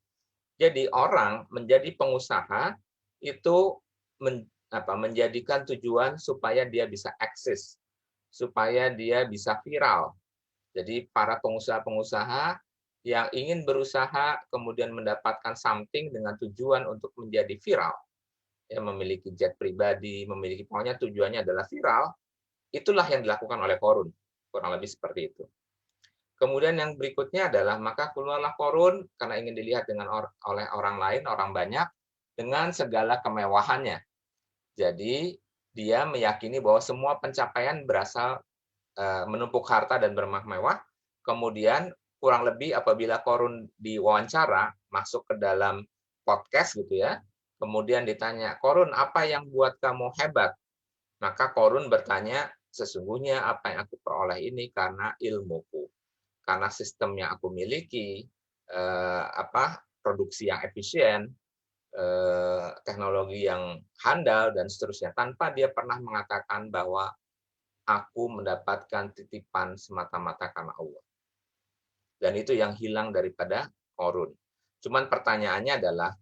Speaker 2: Jadi orang menjadi pengusaha itu menjadikan tujuan supaya dia bisa eksis, supaya dia bisa viral. Jadi para pengusaha-pengusaha yang ingin berusaha kemudian mendapatkan something dengan tujuan untuk menjadi viral, ya, memiliki jet pribadi, memiliki, pokoknya tujuannya adalah viral, itulah yang dilakukan oleh Qorun. Kurang lebih seperti itu. Kemudian yang berikutnya adalah maka keluarlah Qorun karena ingin dilihat oleh orang lain, orang banyak, dengan segala kemewahannya. Jadi dia meyakini bahwa semua pencapaian berasal menumpuk harta dan bermewah. Kemudian kurang lebih apabila Qorun diwawancara masuk ke dalam podcast gitu ya, kemudian ditanya, Qorun, apa yang buat kamu hebat? Maka Qorun bertanya, sesungguhnya apa yang aku peroleh ini karena ilmuku, karena sistem yang aku miliki, produksi yang efisien, teknologi yang handal dan seterusnya, tanpa dia pernah mengatakan bahwa aku mendapatkan titipan semata-mata karena Allah. Dan itu yang hilang daripada Qorun. Cuman pertanyaannya adalah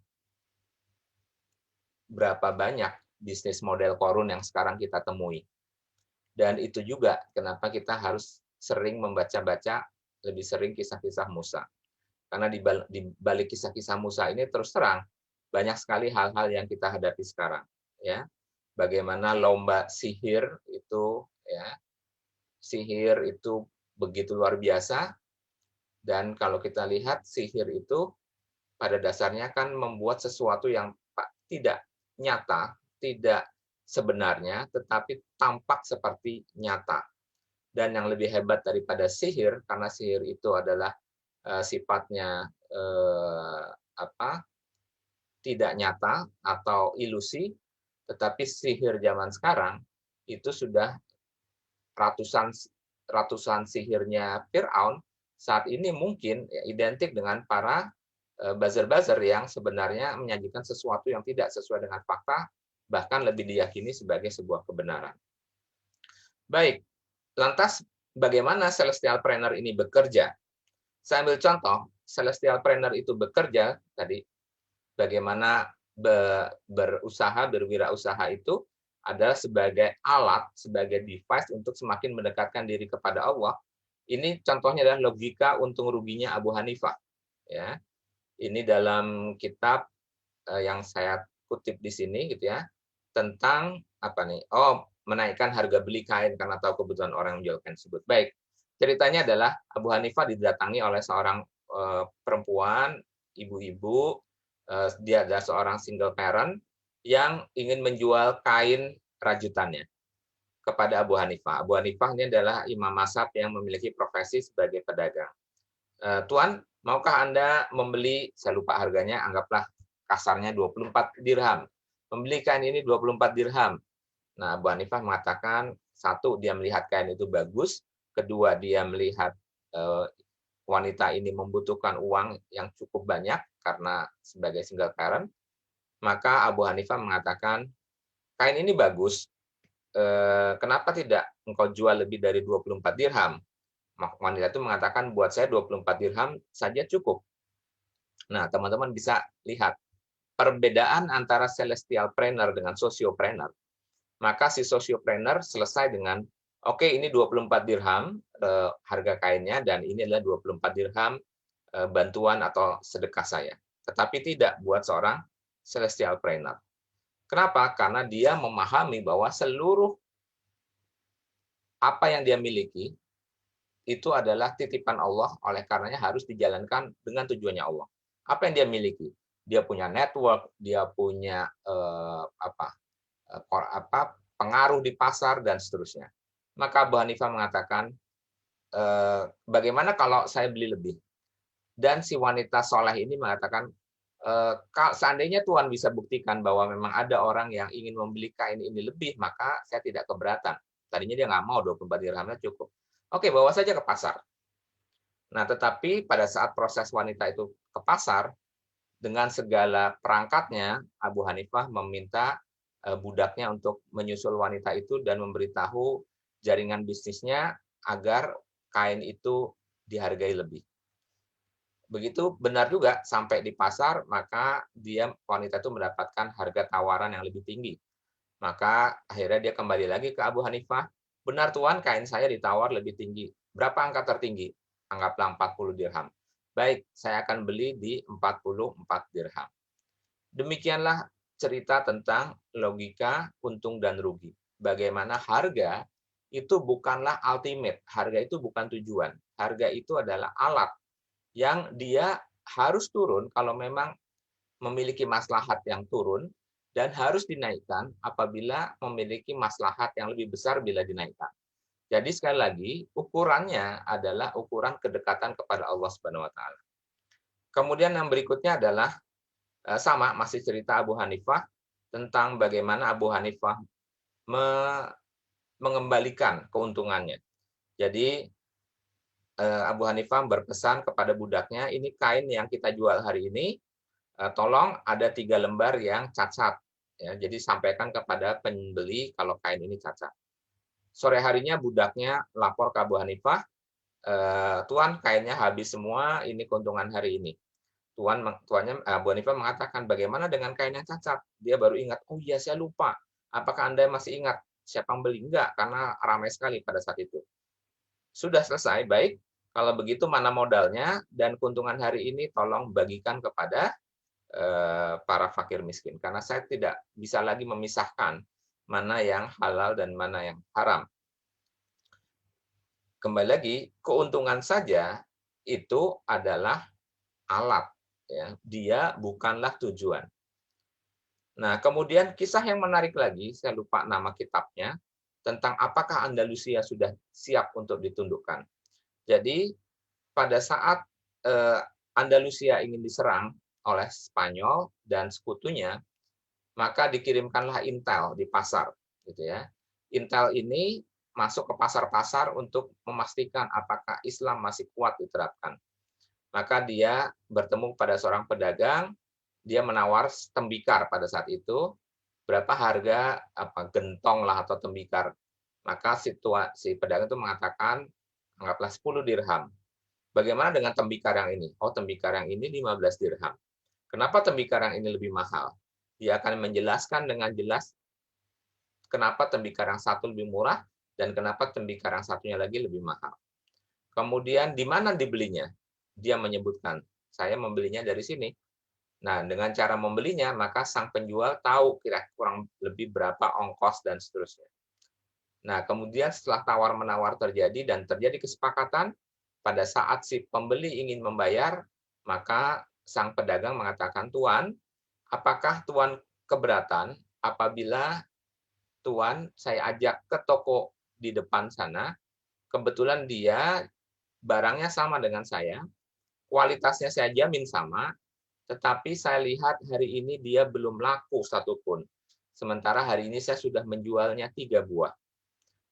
Speaker 2: berapa banyak bisnis model Qorun yang sekarang kita temui? Dan itu juga kenapa kita harus sering membaca-baca lebih sering kisah-kisah Musa. Karena di balik kisah-kisah Musa ini terus terang banyak sekali hal-hal yang kita hadapi sekarang. Ya, bagaimana lomba sihir itu, ya, sihir itu begitu luar biasa. Dan kalau kita lihat sihir itu pada dasarnya kan membuat sesuatu yang tidak nyata, tidak sebenarnya, tetapi tampak seperti nyata. Dan yang lebih hebat daripada sihir, karena sihir itu adalah sifatnya tidak nyata atau ilusi, tetapi sihir zaman sekarang itu sudah ratusan sihirnya Fir'aun saat ini mungkin ya, identik dengan para buzzer-buzzer yang sebenarnya menyajikan sesuatu yang tidak sesuai dengan fakta, bahkan lebih diyakini sebagai sebuah kebenaran. Baik, lantas bagaimana celestial planner ini bekerja? Saya ambil contoh, celestial planner itu bekerja tadi, bagaimana berusaha, berwirausaha itu adalah sebagai alat, sebagai device untuk semakin mendekatkan diri kepada Allah. Ini contohnya adalah logika untung ruginya Abu Hanifah. Ya, ini dalam kitab yang saya kutip di sini gitu ya, tentang menaikkan harga beli kain karena tahu kebutuhan orang yang menjual kain tersebut. Baik, ceritanya adalah Abu Hanifah didatangi oleh seorang perempuan, ibu-ibu, dia adalah seorang single parent yang ingin menjual kain rajutannya kepada Abu Hanifah. Abu Hanifah ini adalah imam mazhab yang memiliki profesi sebagai pedagang. Tuan, maukah Anda membeli, saya lupa harganya, anggaplah kasarnya 24 dirham. Membeli kain ini 24 dirham. Nah, Abu Hanifah mengatakan, satu, dia melihat kain itu bagus. Kedua, dia melihat wanita ini membutuhkan uang yang cukup banyak karena sebagai single parent. Maka Abu Hanifah mengatakan, kain ini bagus, kenapa tidak engkau jual lebih dari 24 dirham? Wanita itu mengatakan, buat saya 24 dirham saja cukup. Nah, teman-teman bisa lihat perbedaan antara celestial planner dengan sociopreneur. Maka si sociopreneur selesai dengan Oke, ini 24 dirham harga kainnya, dan ini adalah 24 dirham bantuan atau sedekah saya. Tetapi tidak buat seorang celestial planner. Kenapa? Karena dia memahami bahwa seluruh apa yang dia miliki itu adalah titipan Allah, oleh karenanya harus dijalankan dengan tujuannya Allah. Apa yang dia miliki? Dia punya network, dia punya pengaruh di pasar dan seterusnya. Maka Abu Hanifah mengatakan, bagaimana kalau saya beli lebih? Dan si wanita soleh ini mengatakan, seandainya Tuhan bisa buktikan bahwa memang ada orang yang ingin membeli kain ini lebih, maka saya tidak keberatan. Tadinya dia nggak mau 24 dirhamnya cukup. Oke, bawa saja ke pasar. Nah, tetapi pada saat proses wanita itu ke pasar, dengan segala perangkatnya, Abu Hanifah meminta budaknya untuk menyusul wanita itu dan memberitahu jaringan bisnisnya agar kain itu dihargai lebih. Begitu benar juga, sampai di pasar, maka wanita itu mendapatkan harga tawaran yang lebih tinggi. Maka akhirnya dia kembali lagi ke Abu Hanifah, benar Tuan, kain saya ditawar lebih tinggi. Berapa angka tertinggi? Anggaplah 40 dirham. Baik, saya akan beli di 44 dirham. Demikianlah cerita tentang logika untung dan rugi. Bagaimana harga itu bukanlah ultimate, harga itu bukan tujuan. Harga itu adalah alat yang dia harus turun kalau memang memiliki maslahat yang turun, dan harus dinaikkan apabila memiliki maslahat yang lebih besar bila dinaikkan. Jadi sekali lagi, ukurannya adalah ukuran kedekatan kepada Allah Subhanahu wa taala. Kemudian yang berikutnya adalah sama, masih cerita Abu Hanifah tentang bagaimana Abu Hanifah mengembalikan keuntungannya. Jadi Abu Hanifah berpesan kepada budaknya, ini kain yang kita jual hari ini, tolong ada 3 lembar yang cacat. Ya, jadi sampaikan kepada pembeli kalau kain ini cacat. Sore harinya budaknya lapor ke Abu Hanifah, Tuan, kainnya habis semua, ini keuntungan hari ini. Tuannya Abu Hanifah mengatakan, bagaimana dengan kain yang cacat? Dia baru ingat, oh iya saya lupa. Apakah Anda masih ingat siapa yang beli? Enggak, karena ramai sekali pada saat itu. Sudah selesai, baik. Kalau begitu mana modalnya, dan keuntungan hari ini tolong bagikan kepada para fakir miskin. Karena saya tidak bisa lagi memisahkan mana yang halal dan mana yang haram. Kembali lagi, keuntungan saja itu adalah alat. Ya. Dia bukanlah tujuan. Nah, kemudian kisah yang menarik lagi, saya lupa nama kitabnya, tentang apakah Andalusia sudah siap untuk ditundukkan. Jadi, pada saat Andalusia ingin diserang oleh Spanyol dan sekutunya, maka dikirimkanlah intel di pasar, gitu ya. Intel ini masuk ke pasar-pasar untuk memastikan apakah Islam masih kuat diterapkan. Maka dia bertemu pada seorang pedagang, dia menawar tembikar pada saat itu, berapa harga gentong lah atau tembikar. Maka si pedagang itu mengatakan, anggaplah 10 dirham. Bagaimana dengan tembikar yang ini? Oh, tembikar yang ini 15 dirham. Kenapa tembikar yang ini lebih mahal? Dia akan menjelaskan dengan jelas kenapa tembikar yang satu lebih murah dan kenapa tembikar yang satunya lagi lebih mahal. Kemudian di mana dibelinya? Dia menyebutkan, saya membelinya dari sini. Nah, dengan cara membelinya, maka sang penjual tahu kira-kira kurang lebih berapa ongkos dan seterusnya. Nah, kemudian setelah tawar-menawar terjadi dan terjadi kesepakatan, pada saat si pembeli ingin membayar, maka sang pedagang mengatakan, Tuan, apakah Tuan keberatan apabila Tuan saya ajak ke toko di depan sana, kebetulan dia barangnya sama dengan saya, kualitasnya saya jamin sama, tetapi saya lihat hari ini dia belum laku satupun. Sementara hari ini saya sudah menjualnya 3 buah.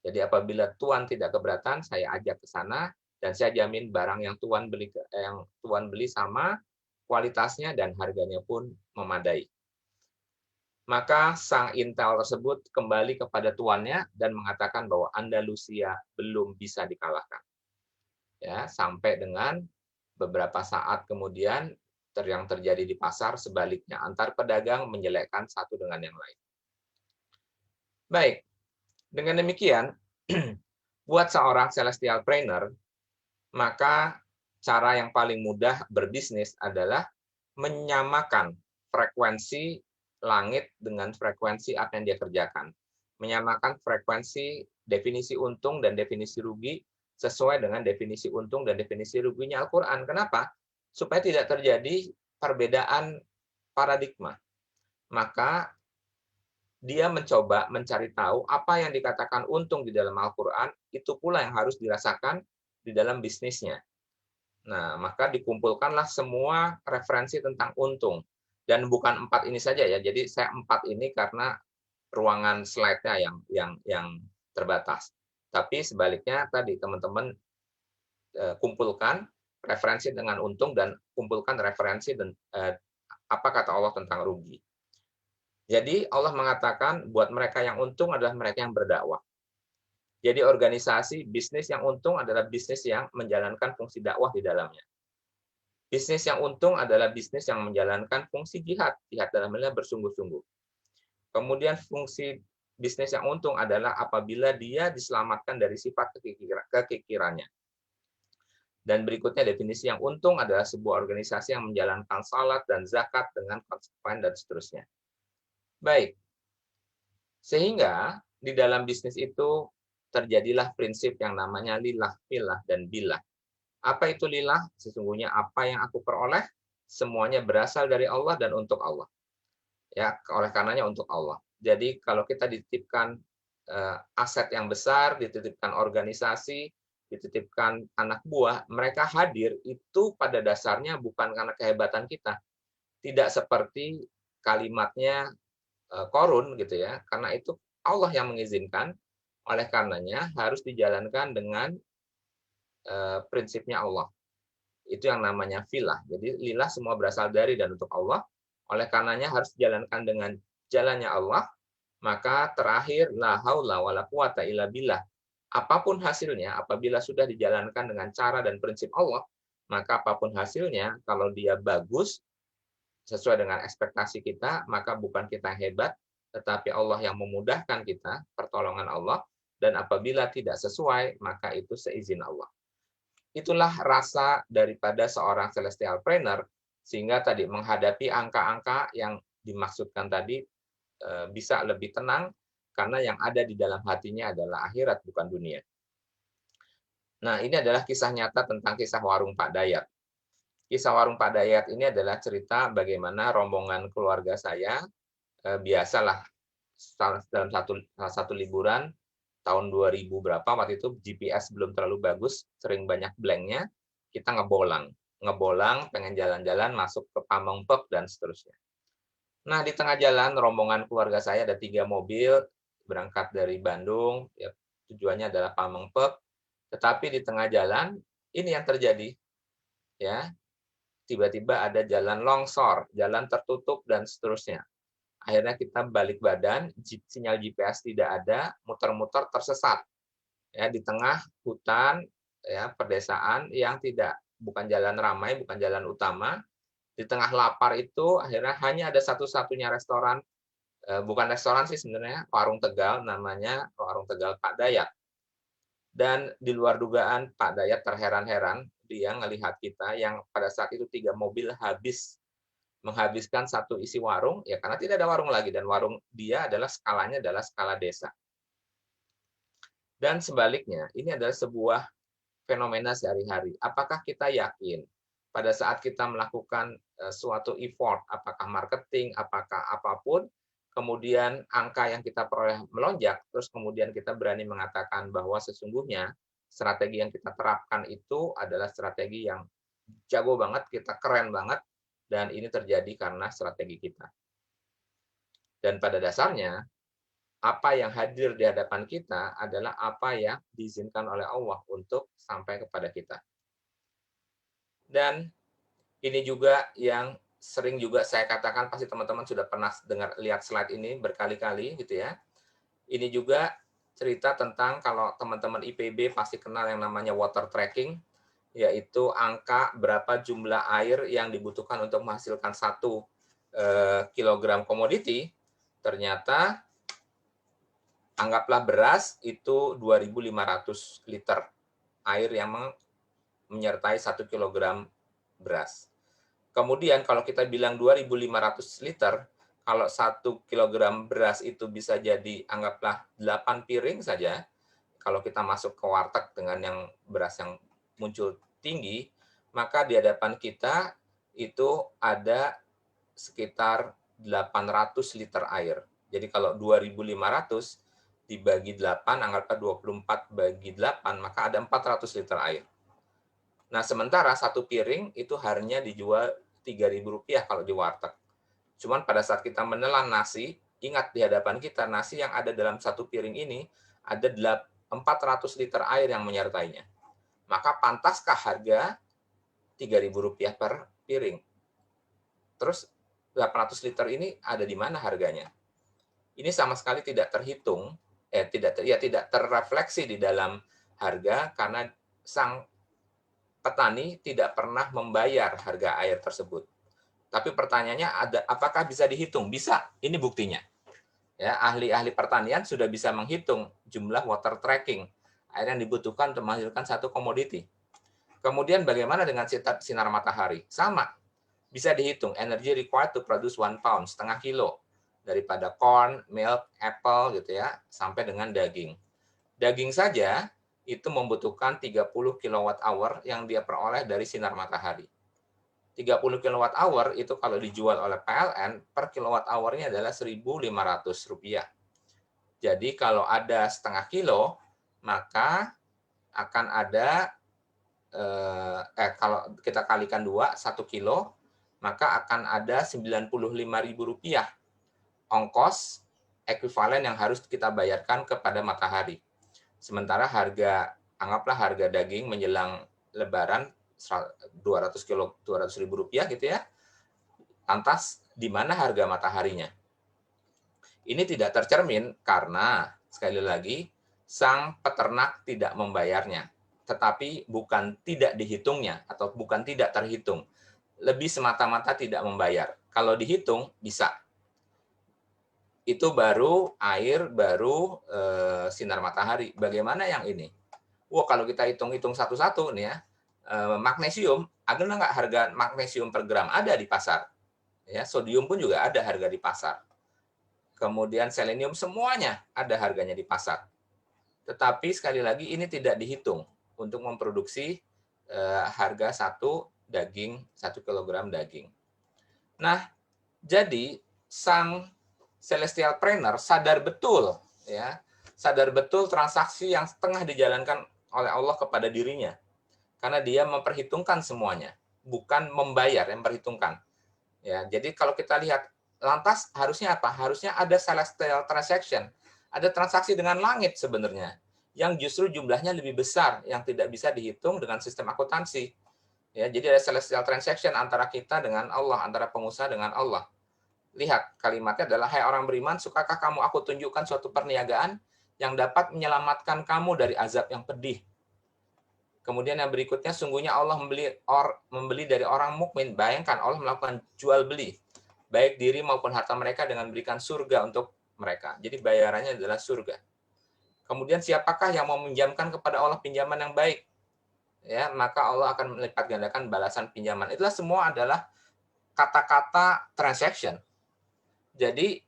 Speaker 2: Jadi apabila Tuan tidak keberatan, saya ajak ke sana dan saya jamin barang yang Tuan beli sama, kualitasnya dan harganya pun memadai. Maka sang intel tersebut kembali kepada tuannya dan mengatakan bahwa Andalusia belum bisa dikalahkan. Ya, sampai dengan beberapa saat kemudian yang terjadi di pasar sebaliknya, antar pedagang menjelekkan satu dengan yang lain. Baik, dengan demikian Buat seorang celestial planner, maka cara yang paling mudah berbisnis adalah menyamakan frekuensi langit dengan frekuensi apa yang dia kerjakan. Menyamakan frekuensi definisi untung dan definisi rugi sesuai dengan definisi untung dan definisi ruginya Al-Quran. Kenapa? Supaya tidak terjadi perbedaan paradigma. Maka dia mencoba mencari tahu apa yang dikatakan untung di dalam Al-Quran, itu pula yang harus dirasakan di dalam bisnisnya. Nah, maka dikumpulkanlah semua referensi tentang untung. Dan bukan 4 ini saja ya. Jadi saya 4 ini karena ruangan slide-nya yang terbatas. Tapi sebaliknya tadi teman-teman kumpulkan referensi dengan untung dan kumpulkan referensi dan apa kata Allah tentang rugi. Jadi Allah mengatakan buat mereka yang untung adalah mereka yang berdakwah. Jadi organisasi bisnis yang untung adalah bisnis yang menjalankan fungsi dakwah di dalamnya. Bisnis yang untung adalah bisnis yang menjalankan fungsi jihad dalam hal bersungguh-sungguh. Kemudian fungsi bisnis yang untung adalah apabila dia diselamatkan dari sifat kekikirannya. Dan berikutnya definisi yang untung adalah sebuah organisasi yang menjalankan salat dan zakat dengan konsekuen dan seterusnya. Baik, sehingga di dalam bisnis itu terjadilah prinsip yang namanya lillah, fillah, dan billah. Apa itu lillah? Sesungguhnya apa yang aku peroleh, semuanya berasal dari Allah dan untuk Allah. Ya, oleh karenanya untuk Allah. Jadi kalau kita dititipkan aset yang besar, dititipkan organisasi, dititipkan anak buah, mereka hadir itu pada dasarnya bukan karena kehebatan kita. Tidak seperti kalimatnya Korun gitu ya, karena itu Allah yang mengizinkan, oleh karenanya harus dijalankan dengan prinsipnya Allah. Itu yang namanya filah. Jadi lillah semua berasal dari dan untuk Allah, oleh karenanya harus dijalankan dengan jalannya Allah, maka terakhir la haula wala quwata illa billah. Apapun hasilnya, apabila sudah dijalankan dengan cara dan prinsip Allah, maka apapun hasilnya, kalau dia bagus, sesuai dengan ekspektasi kita, maka bukan kita hebat, tetapi Allah yang memudahkan kita, pertolongan Allah, dan apabila tidak sesuai, maka itu seizin Allah. Itulah rasa daripada seorang celestial planner, sehingga tadi menghadapi angka-angka yang dimaksudkan tadi bisa lebih tenang, karena yang ada di dalam hatinya adalah akhirat, bukan dunia. Nah, ini adalah kisah nyata tentang kisah warung Pak Dayat. Kisah warung Pak Dayat ini adalah cerita bagaimana rombongan keluarga saya, biasalah dalam satu liburan tahun 2000 berapa, waktu itu GPS belum terlalu bagus, sering banyak blanknya, kita ngebolang, pengen jalan-jalan, masuk ke Pamengpeuk, dan seterusnya. Nah, di tengah jalan, rombongan keluarga saya ada 3 mobil, berangkat dari Bandung, ya, tujuannya adalah Pamengpeuk, tetapi di tengah jalan, ini yang terjadi, ya, tiba-tiba ada jalan longsor, jalan tertutup, dan seterusnya. Akhirnya kita balik badan, sinyal GPS tidak ada, muter-muter tersesat. Ya, di tengah hutan, ya, pedesaan yang bukan jalan ramai, bukan jalan utama. Di tengah lapar itu akhirnya hanya ada satu-satunya restoran, bukan restoran sih sebenarnya, warung Tegal, namanya warung Tegal Pak Dayat. Dan di luar dugaan Pak Dayat terheran-heran, dia ngelihat kita yang pada saat itu 3 mobil menghabiskan satu isi warung, ya karena tidak ada warung lagi, dan warung dia adalah skalanya adalah skala desa. Dan sebaliknya, ini adalah sebuah fenomena sehari-hari. Apakah kita yakin pada saat kita melakukan suatu effort, apakah marketing, apakah apapun, kemudian angka yang kita peroleh melonjak, terus kemudian kita berani mengatakan bahwa sesungguhnya strategi yang kita terapkan itu adalah strategi yang jago banget, kita keren banget, dan ini terjadi karena strategi kita. Dan pada dasarnya, apa yang hadir di hadapan kita adalah apa yang diizinkan oleh Allah untuk sampai kepada kita. Dan ini juga yang sering juga saya katakan, pasti teman-teman sudah pernah lihat slide ini berkali-kali gitu ya. Ini juga cerita tentang, kalau teman-teman IPB pasti kenal yang namanya water tracking, yaitu angka berapa jumlah air yang dibutuhkan untuk menghasilkan 1 kilogram komoditi. Ternyata Anggaplah beras itu 2.500 liter air yang menyertai 1 kilogram beras. Kemudian kalau kita bilang 2.500 liter, kalau 1 kilogram beras itu bisa jadi anggaplah 8 piring saja, kalau kita masuk ke warteg dengan yang beras yang muncul tinggi, maka di hadapan kita itu ada sekitar 800 liter air. Jadi kalau 2.500 dibagi 8, anggaplah 24 bagi 8, maka ada 400 liter air. Nah, sementara satu piring itu harganya dijual Rp3.000 kalau di warteg. Cuman pada saat kita menelan nasi, ingat di hadapan kita nasi yang ada dalam satu piring ini ada 400 liter air yang menyertainya. Maka pantaskah harga Rp3.000 per piring? Terus 800 liter ini ada di mana harganya? Ini sama sekali tidak terhitung, tidak terrefleksi di dalam harga karena sang petani tidak pernah membayar harga air tersebut. Tapi pertanyaannya apakah bisa dihitung? Bisa. Ini buktinya. Ya, ahli-ahli pertanian sudah bisa menghitung jumlah water tracking air yang dibutuhkan untuk menghasilkan satu komoditi. Kemudian bagaimana dengan sinar matahari? Sama. Bisa dihitung energy required to produce 1 pound, setengah kilo daripada corn, milk, apple gitu ya, sampai dengan daging. Daging saja itu membutuhkan 30 kWh yang dia peroleh dari sinar matahari. 30 kWh itu kalau dijual oleh PLN per kWh-nya adalah Rp1.500. Jadi kalau ada setengah kilo, maka akan ada kalau kita kalikan 2, 1 kilo, maka akan ada Rp95.000 ongkos ekuivalen yang harus kita bayarkan kepada matahari. Sementara anggaplah harga daging menjelang Lebaran Rp200.000 gitu ya. Lantas di mana harga mataharinya? Ini tidak tercermin karena sekali lagi sang peternak tidak membayarnya, tetapi bukan tidak dihitungnya atau bukan tidak terhitung. Lebih semata-mata tidak membayar. Kalau dihitung bisa. Itu baru air, baru sinar matahari. Bagaimana yang ini? Wah, kalau kita hitung-hitung satu-satu nih ya, magnesium, ada nggak harga magnesium per gram? Ada di pasar. Ya, sodium pun juga ada harga di pasar. Kemudian selenium, semuanya ada harganya di pasar. Tetapi sekali lagi ini tidak dihitung untuk memproduksi harga 1 kilogram daging. Nah, jadi sang celestial planner sadar betul transaksi yang tengah dijalankan oleh Allah kepada dirinya. Karena dia memperhitungkan semuanya, bukan membayar, yang memperhitungkan. Ya, jadi kalau kita lihat lantas harusnya apa? Harusnya ada celestial transaction, ada transaksi dengan langit sebenarnya, yang justru jumlahnya lebih besar, yang tidak bisa dihitung dengan sistem akuntansi. Ya, jadi ada celestial transaction antara kita dengan Allah, antara pengusaha dengan Allah. Lihat, kalimatnya adalah, hai orang beriman, sukakah kamu aku tunjukkan suatu perniagaan yang dapat menyelamatkan kamu dari azab yang pedih. Kemudian yang berikutnya, sungguhnya Allah membeli dari orang mukmin. Bayangkan Allah melakukan jual beli, baik diri maupun harta mereka dengan berikan surga untuk mereka. Jadi bayarannya adalah surga. Kemudian siapakah yang mau meminjamkan kepada Allah pinjaman yang baik? Ya, maka Allah akan melipat gandakan balasan pinjaman. Itulah semua adalah kata-kata transaction. Jadi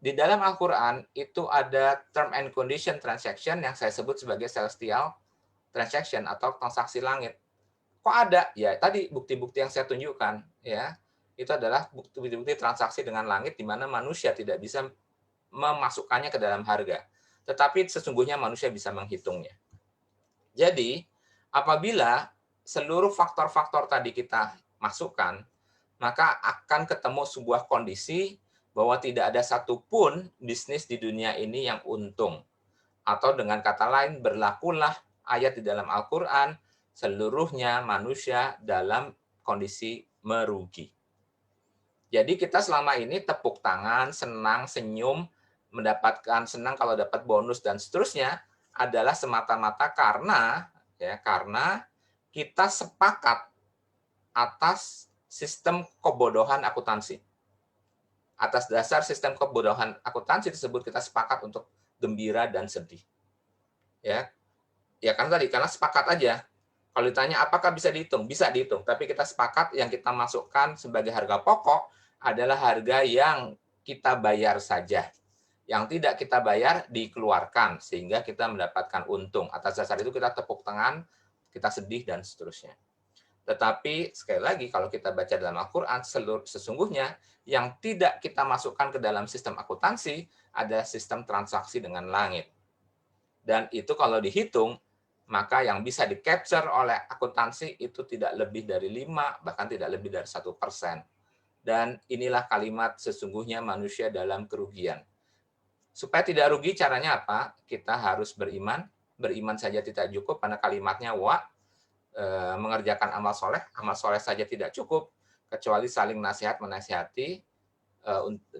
Speaker 2: di dalam Al-Quran itu ada term and condition transaction yang saya sebut sebagai celestial transaction atau transaksi langit. Kok ada? Ya tadi bukti-bukti yang saya tunjukkan, ya itu adalah bukti-bukti transaksi dengan langit di mana manusia tidak bisa memasukkannya ke dalam harga, tetapi sesungguhnya manusia bisa menghitungnya. Jadi apabila seluruh faktor-faktor tadi kita masukkan, maka akan ketemu sebuah kondisi bahwa tidak ada satupun bisnis di dunia ini yang untung. Atau dengan kata lain, berlakulah ayat di dalam Al-Quran, seluruhnya manusia dalam kondisi merugi. Jadi kita selama ini tepuk tangan, senang, senyum, mendapatkan senang kalau dapat bonus dan seterusnya, adalah semata-mata karena kita sepakat atas sistem kebodohan akuntansi. Atas dasar sistem kebodohan akuntansi tersebut kita sepakat untuk gembira dan sedih. Ya. Ya kan tadi karena sepakat aja. Kalau ditanya apakah bisa dihitung? Bisa dihitung, tapi kita sepakat yang kita masukkan sebagai harga pokok adalah harga yang kita bayar saja. Yang tidak kita bayar dikeluarkan sehingga kita mendapatkan untung. Atas dasar itu kita tepuk tangan, kita sedih dan seterusnya. Tetapi sekali lagi kalau kita baca dalam Al-Qur'an sesungguhnya yang tidak kita masukkan ke dalam sistem akuntansi adalah sistem transaksi dengan langit. Dan itu kalau dihitung maka yang bisa di-capture oleh akuntansi itu tidak lebih dari 5, bahkan tidak lebih dari 1%. Dan inilah kalimat sesungguhnya manusia dalam kerugian. Supaya tidak rugi caranya apa? Kita harus beriman. Beriman saja tidak cukup karena kalimatnya mengerjakan amal soleh saja tidak cukup, kecuali saling nasihat menasihati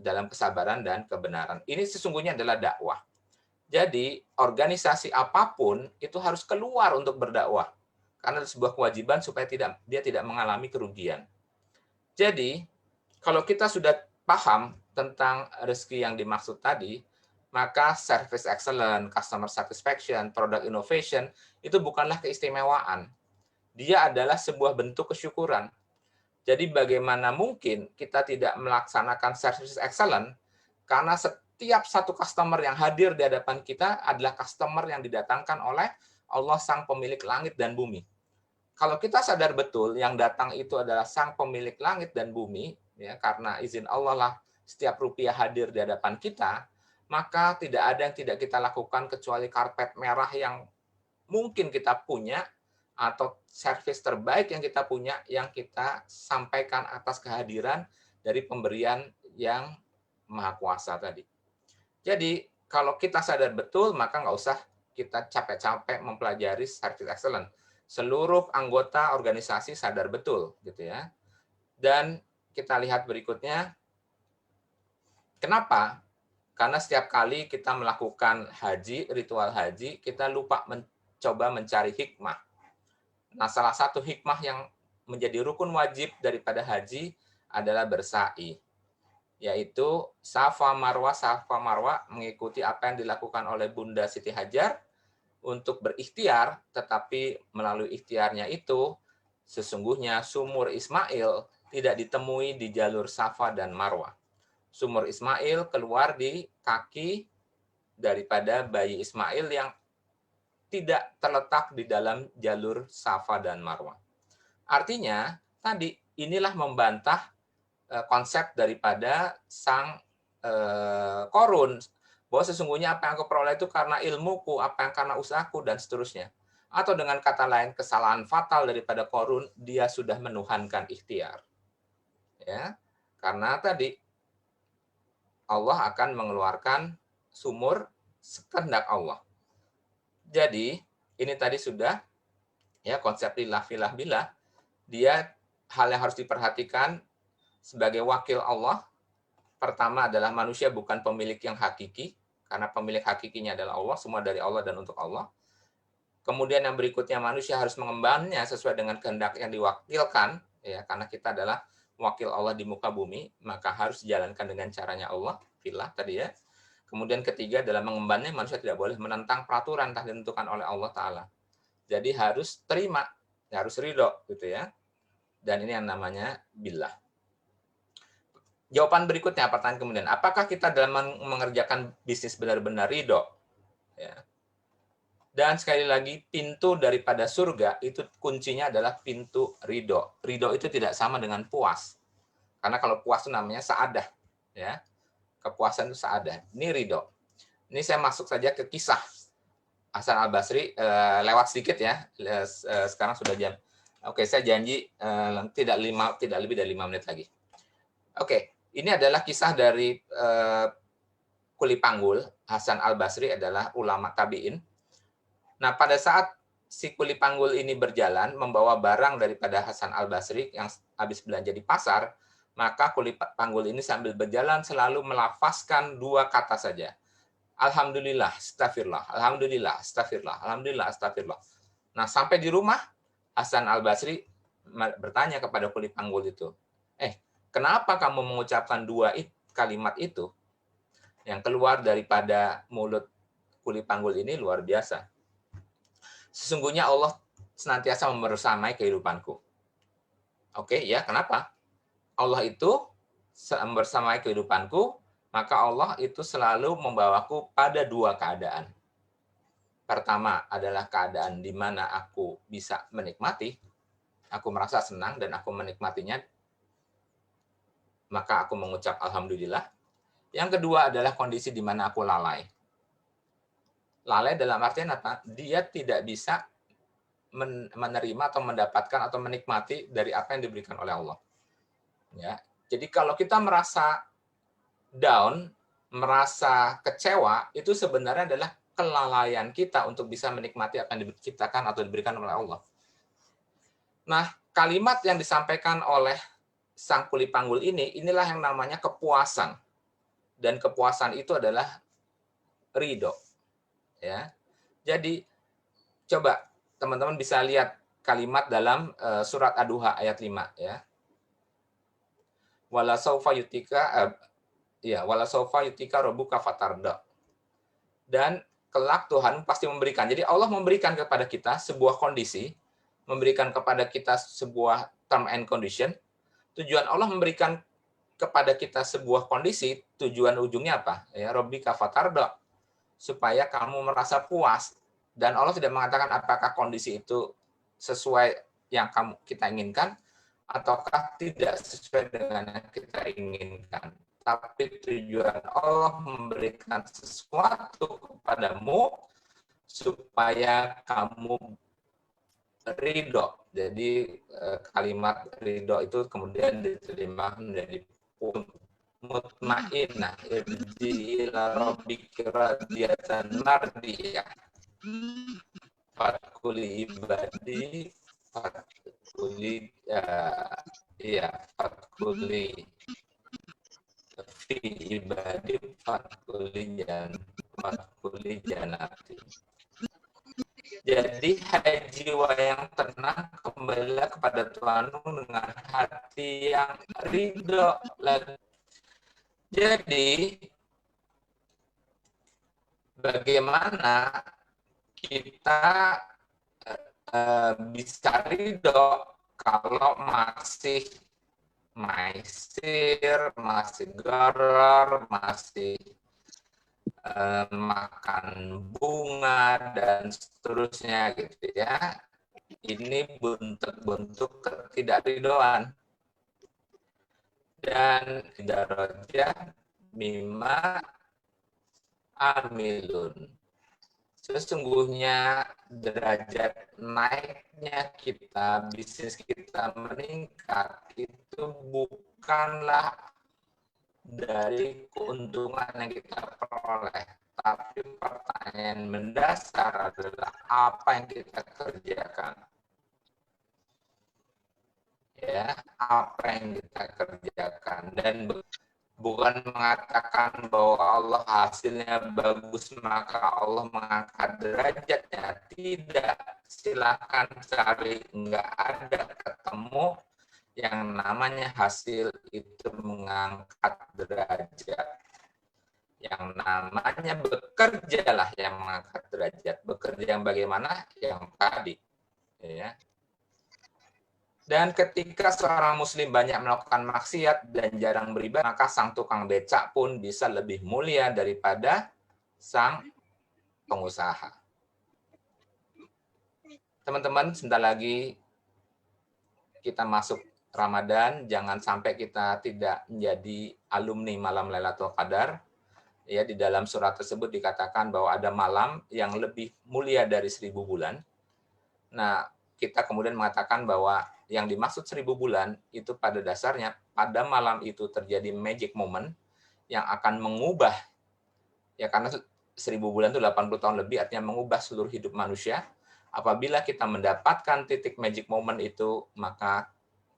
Speaker 2: dalam kesabaran dan kebenaran. Ini sesungguhnya adalah dakwah. Jadi, organisasi apapun itu harus keluar untuk berdakwah. Karena itu sebuah kewajiban supaya dia tidak mengalami kerugian. Jadi, kalau kita sudah paham tentang rezeki yang dimaksud tadi, maka service excellence, customer satisfaction, product innovation, itu bukanlah keistimewaan. Dia adalah sebuah bentuk kesyukuran. Jadi, bagaimana mungkin kita tidak melaksanakan service excellence karena setiap satu customer yang hadir di hadapan kita adalah customer yang didatangkan oleh Allah Sang Pemilik Langit dan Bumi. Kalau kita sadar betul yang datang itu adalah Sang Pemilik Langit dan Bumi, ya, karena izin Allah lah setiap rupiah hadir di hadapan kita, maka tidak ada yang tidak kita lakukan kecuali karpet merah yang mungkin kita punya atau servis terbaik yang kita punya yang kita sampaikan atas kehadiran dari pemberian yang Maha Kuasa tadi. Jadi, kalau kita sadar betul, maka nggak usah kita capek-capek mempelajari service excellence. Seluruh anggota organisasi sadar betul, gitu ya. Dan kita lihat berikutnya, kenapa? Karena setiap kali kita melakukan haji, ritual haji, kita lupa mencoba mencari hikmah. Nah, salah satu hikmah yang menjadi rukun wajib daripada haji adalah bersa'i, yaitu Safa Marwah mengikuti apa yang dilakukan oleh Bunda Siti Hajar untuk berikhtiar, tetapi melalui ikhtiarnya itu sesungguhnya sumur Ismail tidak ditemui di jalur Safa dan Marwah. Sumur Ismail keluar di kaki daripada bayi Ismail yang tidak terletak di dalam jalur Safa dan Marwah. Artinya, tadi inilah membantah konsep daripada sang Korun, bahwa sesungguhnya apa yang aku peroleh itu karena ilmuku, apa yang karena usahaku, dan seterusnya. Atau dengan kata lain, kesalahan fatal daripada Korun, dia sudah menuhankan ikhtiar. Ya, karena tadi Allah akan mengeluarkan sumur sekehendak Allah. Jadi, ini tadi sudah ya konsep lillah filah billah, dia hal yang harus diperhatikan sebagai wakil Allah. Pertama adalah manusia bukan pemilik yang hakiki, karena pemilik hakikinya adalah Allah, semua dari Allah dan untuk Allah. Kemudian yang berikutnya, manusia harus mengembannya sesuai dengan kehendak yang diwakilkan, ya, karena kita adalah wakil Allah di muka bumi, maka harus dijalankan dengan caranya Allah, filah tadi ya. Kemudian ketiga, dalam mengembannya manusia tidak boleh menentang peraturan yang ditentukan oleh Allah Ta'ala. Jadi harus terima, harus ridho, gitu ya. Dan ini yang namanya billah. Jawaban berikutnya, pertanyaan kemudian, apakah kita dalam mengerjakan bisnis benar-benar ridho? Ya. Dan sekali lagi, pintu daripada surga itu kuncinya adalah pintu ridho. Ridho itu tidak sama dengan puas. Karena kalau puas itu namanya sa'adah. Ya. Kepuasan itu sa'adah. Ini ridho. Ini saya masuk saja ke kisah Hasan Al-Basri, lewat sedikit ya. Sekarang sudah jam. Oke, saya janji tidak lebih dari 5 menit lagi. Oke. Ini adalah kisah dari kuli panggul. Hasan Al-Basri adalah ulama tabi'in. Nah, pada saat si kuli panggul ini berjalan, membawa barang daripada Hasan Al-Basri yang habis belanja di pasar, maka kuli panggul ini sambil berjalan selalu melafazkan 2 kata saja. Alhamdulillah, astagfirullah, alhamdulillah, astagfirullah, alhamdulillah, astagfirullah. Nah, sampai di rumah, Hasan Al-Basri bertanya kepada kuli panggul itu, kenapa kamu mengucapkan 2 kalimat itu yang keluar daripada mulut kuli panggul ini luar biasa. Sesungguhnya Allah senantiasa membersamai kehidupanku. Oke, ya, kenapa? Allah itu membersamai kehidupanku, maka Allah itu selalu membawaku pada dua keadaan. Pertama adalah keadaan di mana aku bisa menikmati, aku merasa senang dan aku menikmatinya, maka aku mengucap alhamdulillah. Yang kedua adalah kondisi di mana aku lalai. Lalai dalam artian apa? Dia tidak bisa menerima atau mendapatkan atau menikmati dari apa yang diberikan oleh Allah. Ya. Jadi kalau kita merasa down, merasa kecewa, itu sebenarnya adalah kelalaian kita untuk bisa menikmati apa yang diciptakan atau diberikan oleh Allah. Nah, kalimat yang disampaikan oleh sang kuli panggul ini, inilah yang namanya kepuasan. Dan kepuasan itu adalah ridho. Ya. Jadi, coba teman-teman bisa lihat kalimat dalam surat Ad-Duha ayat 5. Ya. Wala saufa yutika rabbuka fatarda. Dan kelak Tuhan pasti memberikan. Jadi Allah memberikan kepada kita sebuah kondisi, memberikan kepada kita sebuah term and condition. Tujuan Allah memberikan kepada kita sebuah kondisi, tujuan ujungnya apa? Ya, rabbika fatarda. Supaya kamu merasa puas. Dan Allah tidak mengatakan apakah kondisi itu sesuai yang kita inginkan, ataukah tidak sesuai dengan yang kita inginkan. Tapi tujuan Allah memberikan sesuatu kepadamu supaya kamu ridho. Jadi kalimat ridho itu kemudian diterima menjadi mutmainnah, irji ila rabbika radiyatan mardiyah. Fatkuli ibadi fatkuli fatkuli fi ibadi fatkuli janati. Jadi hai jiwa yang tenang, kembalilah kepada Tuhanmu dengan hati yang ridho. Jadi bagaimana kita bisa ridho kalau masih maisir, masih garor, masih makan bunga dan seterusnya gitu ya. Ini bentuk-bentuk ketidakridhoan. Dan darajat mimma amilun. Sesungguhnya derajat naiknya kita, bisnis kita meningkat, itu bukanlah dari keuntungan yang kita peroleh. Tapi pertanyaan mendasar adalah apa yang kita kerjakan. Ya, apa yang kita kerjakan. Dan bukan mengatakan bahwa Allah hasilnya bagus maka Allah mengangkat derajatnya. Tidak, silakan cari, nggak ada ketemu yang namanya hasil itu mengangkat derajat. Yang namanya bekerjalah yang mengangkat derajat. Bekerja yang bagaimana? Yang tadi. Ya. Dan ketika seorang muslim banyak melakukan maksiat dan jarang beribadah, maka sang tukang becak pun bisa lebih mulia daripada sang pengusaha. Teman-teman, sebentar lagi kita masuk Ramadan, jangan sampai kita tidak menjadi alumni malam Lailatul Qadar. Ya, di dalam surat tersebut dikatakan bahwa ada malam yang lebih mulia dari 1000 bulan. Nah, kita kemudian mengatakan bahwa yang dimaksud 1000 bulan itu pada dasarnya pada malam itu terjadi magic moment yang akan mengubah, ya karena 1000 bulan itu 80 tahun lebih, artinya mengubah seluruh hidup manusia. Apabila kita mendapatkan titik magic moment itu, maka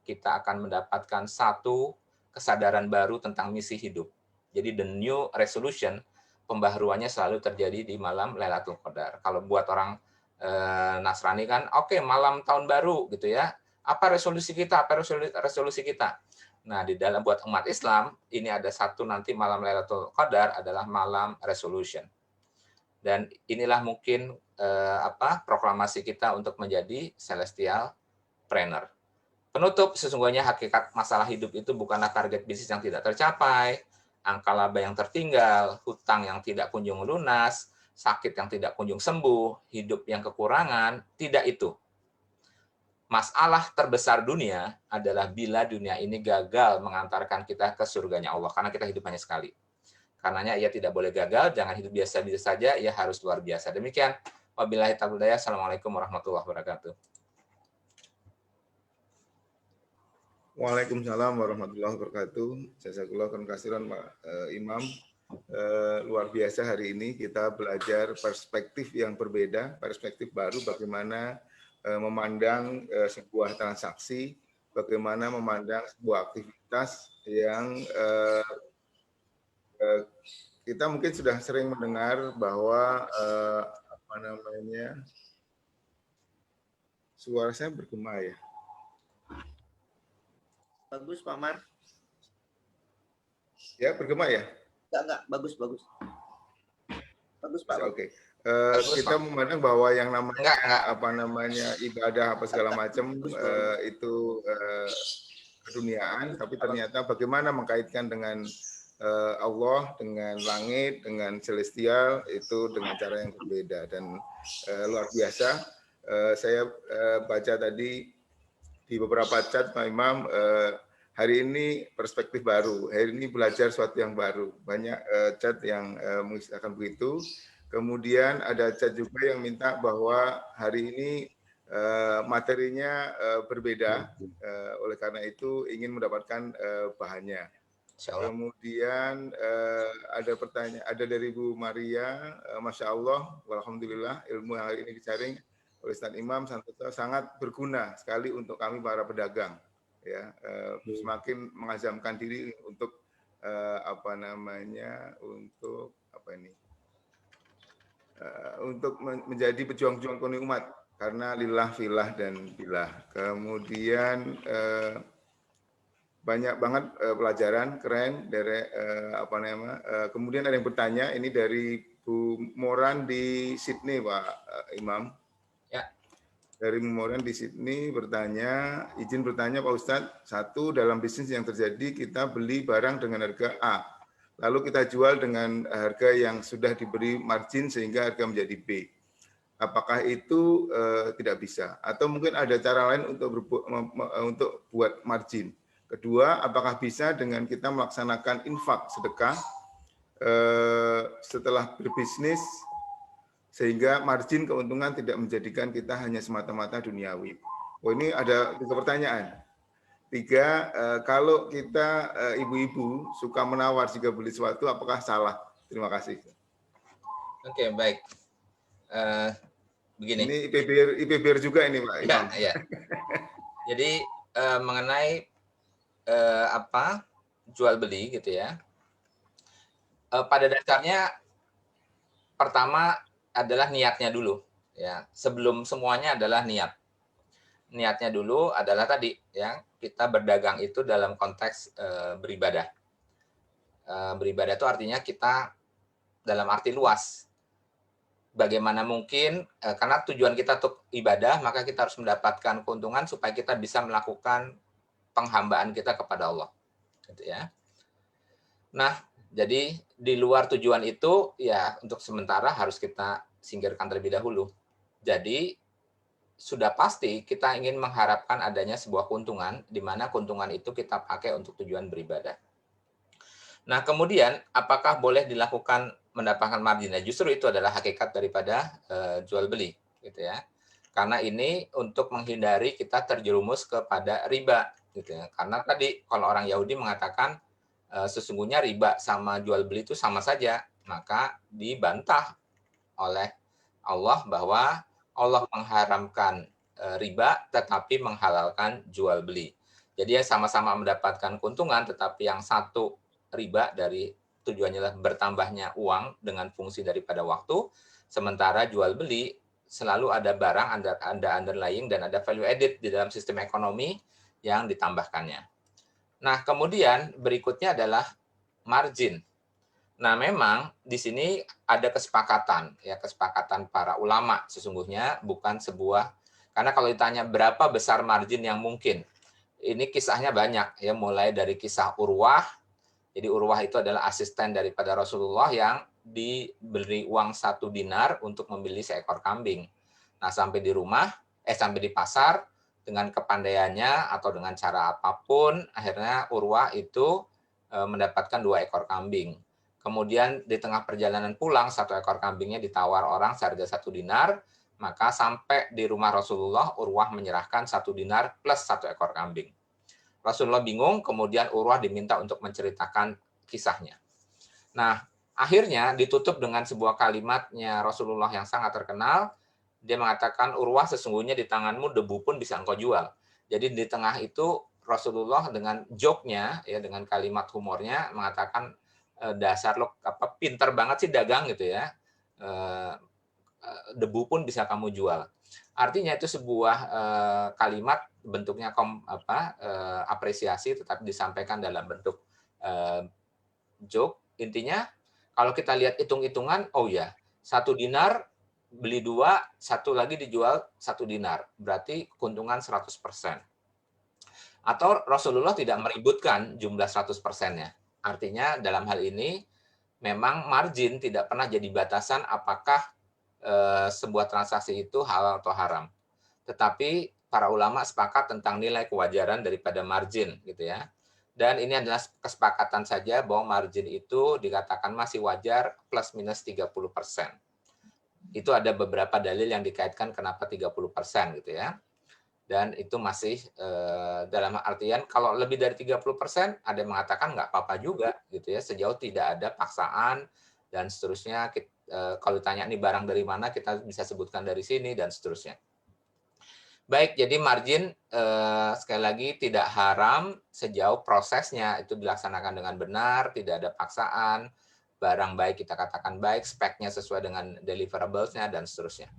Speaker 2: kita akan mendapatkan satu kesadaran baru tentang misi hidup. Jadi the new resolution, pembaharuannya selalu terjadi di malam Lailatul Qadar. Kalau buat orang Nasrani kan, oke, malam tahun baru gitu ya. Apa resolusi kita? Apa resolusi kita? Nah, di dalam buat umat Islam, ini ada satu nanti malam Lailatul Qadar adalah malam resolution. Dan inilah mungkin proklamasi kita untuk menjadi celestial planner. Penutup, sesungguhnya hakikat masalah hidup itu bukanlah target bisnis yang tidak tercapai, angka laba yang tertinggal, hutang yang tidak kunjung lunas, sakit yang tidak kunjung sembuh, hidup yang kekurangan. Tidak itu. Masalah terbesar dunia adalah bila dunia ini gagal mengantarkan kita ke surganya Allah, karena kita hidup hanya sekali. Karenanya ia tidak boleh gagal, jangan hidup biasa-biasa saja, ia harus luar biasa. Demikian, wabillahi taufiq wal hidayah. Assalamualaikum warahmatullahi wabarakatuh.
Speaker 1: Waalaikumsalam warahmatullahi wabarakatuh. Jazakallah khairan katsiran Pak Imam. Luar biasa hari ini kita belajar perspektif yang berbeda, perspektif baru bagaimana memandang sebuah transaksi, bagaimana memandang sebuah aktivitas yang kita mungkin sudah sering mendengar bahwa suara saya bergema ya.
Speaker 4: Bagus, Pak Mar.
Speaker 1: Ya, bergema ya?
Speaker 4: Enggak, bagus. Bagus, Pak.
Speaker 1: Oke. Kita memandang bahwa yang namanya ibadah apa segala macam itu keduniaan, tapi ternyata bagaimana mengkaitkan dengan Allah, dengan langit, dengan celestial itu dengan cara yang berbeda dan luar biasa. Saya baca tadi di beberapa chat Pak Imam, hari ini perspektif baru, hari ini belajar sesuatu yang baru. Banyak chat yang mengisahkan begitu. Kemudian ada chat juga yang minta bahwa hari ini materinya berbeda, oleh karena itu ingin mendapatkan bahannya. Kemudian ada pertanyaan, ada dari Bu Maria, Masya Allah, alhamdulillah ilmu yang hari ini disaring oleh Ustaz Imam Santoso sangat berguna sekali untuk kami para pedagang, ya, semakin mengazamkan diri untuk untuk menjadi pejuang-pejuang koni umat karena lillah, filah dan billah. Kemudian banyak banget pelajaran keren dari kemudian ada yang bertanya, ini dari Bu Moran di Sydney Pak Imam.
Speaker 2: Ya.
Speaker 1: Dari Moran di Sydney bertanya, izin bertanya Pak Ustadz, satu, dalam bisnis yang terjadi kita beli barang dengan harga A, lalu kita jual dengan harga yang sudah diberi margin sehingga harga menjadi B. Apakah itu tidak bisa? Atau mungkin ada cara lain untuk buat margin? Kedua, apakah bisa dengan kita melaksanakan infak sedekah setelah berbisnis sehingga margin keuntungan tidak menjadikan kita hanya semata-mata duniawi? Oh, ini ada 3 pertanyaan. 3, kalau kita ibu-ibu suka menawar jika beli sesuatu, apakah salah? Terima kasih.
Speaker 2: Oke, baik. Begini.
Speaker 1: Ini IPBR juga ini Pak Imam.
Speaker 2: Ya. Jadi mengenai jual beli gitu ya. Pada dasarnya pertama adalah niatnya dulu ya. Sebelum semuanya adalah niat. Niatnya dulu adalah tadi ya, kita berdagang itu dalam konteks beribadah. Beribadah itu artinya kita dalam arti luas. Bagaimana mungkin karena tujuan kita untuk ibadah, maka kita harus mendapatkan keuntungan supaya kita bisa melakukan penghambaan kita kepada Allah. Gitu ya. Nah, jadi di luar tujuan itu ya untuk sementara harus kita singkirkan terlebih dahulu. Jadi sudah pasti kita ingin mengharapkan adanya sebuah keuntungan di mana keuntungan itu kita pakai untuk tujuan beribadah. Nah, kemudian apakah boleh dilakukan mendapatkan margin? Nah, justru itu adalah hakikat daripada jual beli gitu ya. Karena ini untuk menghindari kita terjerumus kepada riba gitu ya. Karena tadi kalau orang Yahudi mengatakan sesungguhnya riba sama jual beli itu sama saja, maka dibantah oleh Allah bahwa Allah mengharamkan riba tetapi menghalalkan jual beli. Jadi ya sama-sama mendapatkan keuntungan, tetapi yang satu riba dari tujuannya adalah bertambahnya uang dengan fungsi daripada waktu, sementara jual beli selalu ada barang, ada underlying dan ada value added di dalam sistem ekonomi yang ditambahkannya. Nah, kemudian berikutnya adalah margin. Nah, memang di sini ada kesepakatan, ya kesepakatan para ulama sesungguhnya, bukan sebuah, karena kalau ditanya berapa besar margin yang mungkin, ini kisahnya banyak ya, mulai dari kisah Urwah. Jadi Urwah itu adalah asisten daripada Rasulullah yang diberi uang 1 dinar untuk membeli seekor kambing. Nah, sampai di rumah, sampai di pasar, dengan kepandaiannya atau dengan cara apapun, akhirnya Urwah itu mendapatkan 2 ekor kambing. Kemudian di tengah perjalanan pulang, 1 ekor kambingnya ditawar orang seharga 1 dinar, maka sampai di rumah Rasulullah, Urwah menyerahkan 1 dinar plus 1 ekor kambing. Rasulullah bingung, kemudian Urwah diminta untuk menceritakan kisahnya. Nah, akhirnya ditutup dengan sebuah kalimatnya Rasulullah yang sangat terkenal. Dia mengatakan, Urwah, sesungguhnya di tanganmu debu pun bisa engkau jual. Jadi di tengah itu Rasulullah dengan joke-nya, ya, dengan kalimat humornya mengatakan, dasar lo pinter banget sih dagang gitu ya. Debu pun bisa kamu jual. Artinya itu sebuah kalimat bentuknya apresiasi, tetapi disampaikan dalam bentuk joke. Intinya kalau kita lihat hitung-hitungan, oh ya, 1 dinar beli 2, 1 lagi dijual 1 dinar, berarti keuntungan 100%. Atau Rasulullah tidak meributkan jumlah 100%-nya. Artinya dalam hal ini memang margin tidak pernah jadi batasan apakah sebuah transaksi itu halal atau haram. Tetapi para ulama sepakat tentang nilai kewajaran daripada margin gitu ya. Dan ini adalah kesepakatan saja bahwa margin itu dikatakan masih wajar plus minus 30%. Itu ada beberapa dalil yang dikaitkan kenapa 30% gitu ya. Dan itu masih dalam artian kalau lebih dari 30%, ada yang mengatakan nggak apa-apa juga gitu ya, sejauh tidak ada paksaan dan seterusnya. Kalau ditanya nih barang dari mana, kita bisa sebutkan dari sini dan seterusnya. Baik, jadi margin sekali lagi tidak haram sejauh prosesnya itu dilaksanakan dengan benar, tidak ada paksaan, barang baik kita katakan baik, speknya sesuai dengan deliverables-nya dan seterusnya.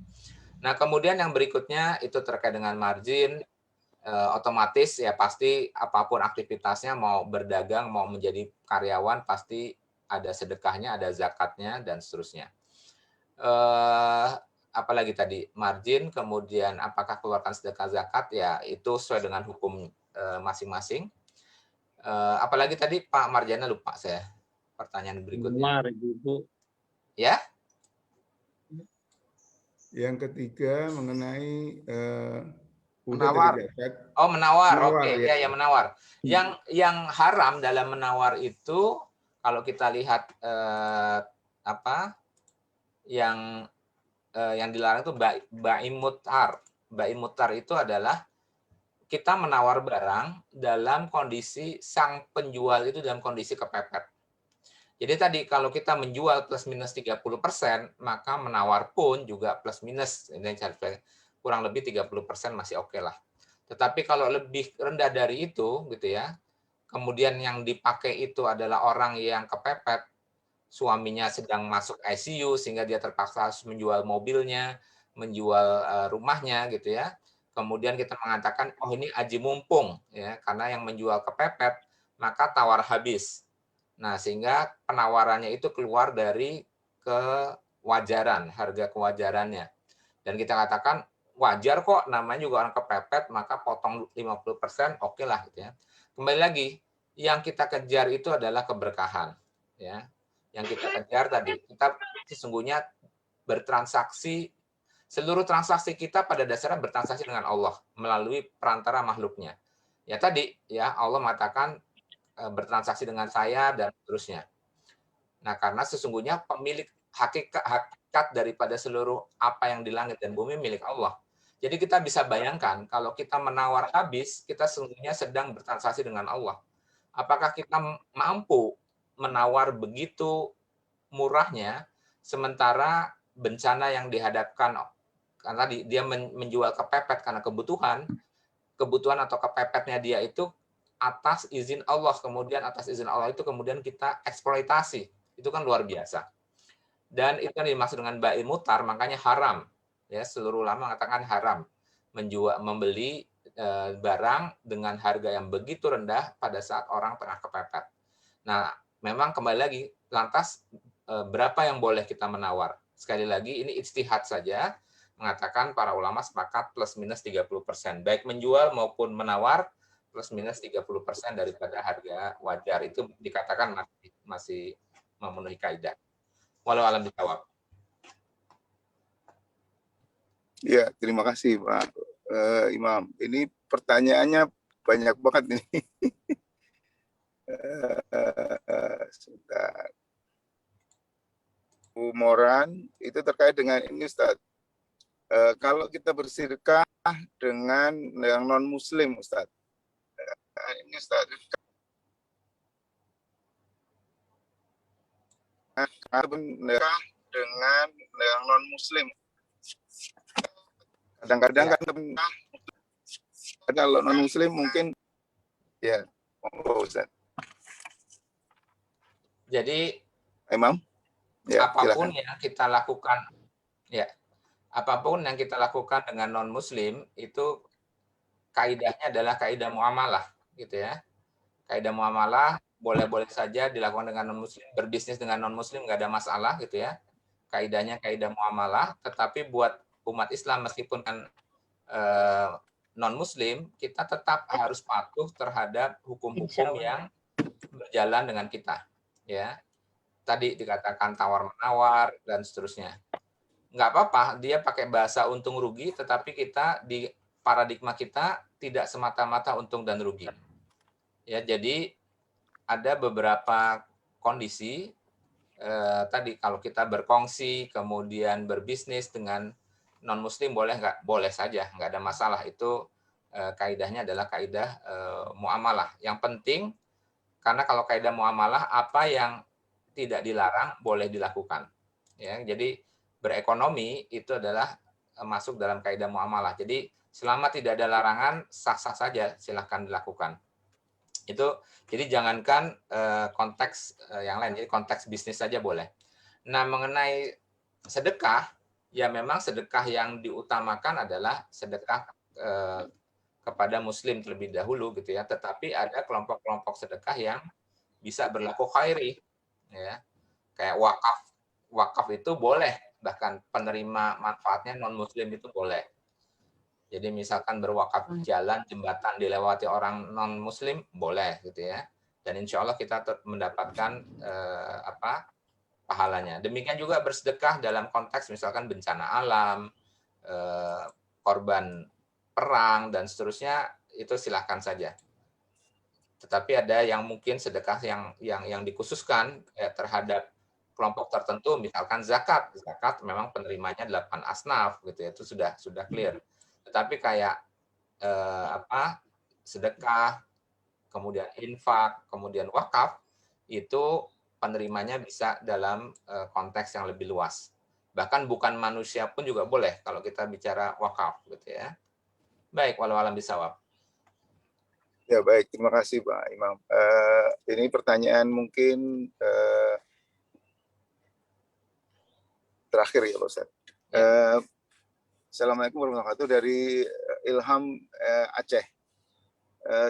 Speaker 2: Nah, kemudian yang berikutnya itu terkait dengan margin, otomatis ya pasti apapun aktivitasnya, mau berdagang, mau menjadi karyawan, pasti ada sedekahnya, ada zakatnya, dan seterusnya. Apalagi tadi margin, kemudian apakah keluarkan sedekah zakat, ya itu sesuai dengan hukum masing-masing. Apalagi tadi Pak Marjana, lupa saya pertanyaan berikutnya. Ya.
Speaker 1: Yang ketiga mengenai
Speaker 2: menawar. Oh, menawar. Oke, ya menawar. Yang haram dalam menawar itu kalau kita lihat yang dilarang itu ba'i mutar. Ba'i mutar itu adalah kita menawar barang dalam kondisi sang penjual itu dalam kondisi kepepet. Jadi tadi kalau kita menjual plus minus 30%, maka menawar pun juga plus minus. Ini kurang lebih 30% masih oke lah. Tetapi kalau lebih rendah dari itu, gitu ya, kemudian yang dipakai itu adalah orang yang kepepet, suaminya sedang masuk ICU sehingga dia terpaksa harus menjual mobilnya, menjual rumahnya, gitu ya. Kemudian kita mengatakan, oh ini aji mumpung, ya, karena yang menjual kepepet, maka tawar habis. Nah, sehingga penawarannya itu keluar dari kewajaran, harga kewajarannya. Dan kita katakan, wajar kok, namanya juga orang kepepet, maka potong 50%, oke lah gitu ya. Kembali lagi, yang kita kejar itu adalah keberkahan, ya. Yang kita kejar tadi, kita sesungguhnya bertransaksi, seluruh transaksi kita pada dasarnya bertransaksi dengan Allah melalui perantara makhluknya. Ya tadi, ya Allah mengatakan bertransaksi dengan saya dan seterusnya. Nah, karena sesungguhnya pemilik hakikat daripada seluruh apa yang di langit dan bumi milik Allah. Jadi kita bisa bayangkan kalau kita menawar habis, kita sesungguhnya sedang bertransaksi dengan Allah. Apakah kita mampu menawar begitu murahnya, sementara bencana yang dihadapkan, karena dia menjual kepepet karena kebutuhan atau kepepetnya dia itu atas izin Allah, kemudian atas izin Allah itu kemudian kita eksploitasi. Itu kan luar biasa. Dan itu yang dimaksud dengan ba'i mutar, makanya haram. Ya, seluruh ulama mengatakan haram membeli barang dengan harga yang begitu rendah pada saat orang tengah kepepet. Nah, memang kembali lagi lantas berapa yang boleh kita menawar? Sekali lagi ini ijtihad saja, mengatakan para ulama sepakat plus minus 30%. Baik menjual maupun menawar plus minus 30% daripada harga wajar. Itu dikatakan masih memenuhi kaidah. Walau alam dijawab.
Speaker 5: Ya, terima kasih Pak Imam. Ini pertanyaannya banyak banget ini. Sebentar. Umoran itu terkait dengan ini Ustaz. Kalau kita bersedekah dengan yang non Muslim Ustaz. Ini Ustaz. Dengan yang non Muslim. Kadang-kadang kan kalau non Muslim mungkin ya, Ustaz.
Speaker 2: Jadi
Speaker 5: Imam, ya,
Speaker 2: apapun
Speaker 5: silakan.
Speaker 2: yang kita lakukan, ya, apapun yang kita lakukan dengan non Muslim itu kaidahnya adalah kaidah muamalah, gitu ya. Kaidah muamalah boleh-boleh saja dilakukan dengan non Muslim, berbisnis dengan non Muslim nggak ada masalah, gitu ya. Kaidahnya kaidah muamalah, tetapi buat umat Islam meskipun kan non Muslim, kita tetap harus patuh terhadap hukum-hukum yang berjalan dengan kita, ya. Tadi dikatakan tawar-menawar dan seterusnya. Nggak apa-apa, dia pakai bahasa untung rugi, tetapi kita di paradigma kita tidak semata-mata untung dan rugi. Ya, jadi ada beberapa kondisi tadi kalau kita berkongsi, kemudian berbisnis dengan non Muslim boleh nggak? Boleh saja, nggak ada masalah. Itu kaidahnya adalah kaidah muamalah. Yang penting karena kalau kaidah muamalah apa yang tidak dilarang boleh dilakukan. Ya, jadi berekonomi itu adalah masuk dalam kaidah muamalah. Jadi selama tidak ada larangan sah-sah saja silahkan dilakukan. Itu jadi jangankan konteks yang lain, jadi konteks bisnis saja boleh. Nah, mengenai sedekah, ya memang sedekah yang diutamakan adalah sedekah kepada Muslim terlebih dahulu, gitu ya. Tetapi ada kelompok-kelompok sedekah yang bisa berlaku khairi. Ya, kayak wakaf itu boleh, bahkan penerima manfaatnya non Muslim itu boleh. Jadi misalkan berwakaf jalan, jembatan dilewati orang non Muslim boleh, gitu ya. Dan insya Allah kita mendapatkan pahalanya. Demikian juga bersedekah dalam konteks misalkan bencana alam, korban perang dan seterusnya, itu silahkan saja. Tetapi ada yang mungkin sedekah yang dikhususkan terhadap kelompok tertentu, misalkan zakat. Zakat memang penerimanya 8 asnaf, gitu ya, itu sudah clear. Tetapi kayak sedekah, kemudian infak, kemudian wakaf, itu penerimanya bisa dalam konteks yang lebih luas. Bahkan bukan manusia pun juga boleh kalau kita bicara wakaf, gitu ya. Baik, walau alam bisawab.
Speaker 5: Ya baik, terima kasih Pak Imam. Ini pertanyaan mungkin terakhir ya Pak Ustaz. Assalamualaikum warahmatullahi wabarakatuh, dari Ilham Aceh.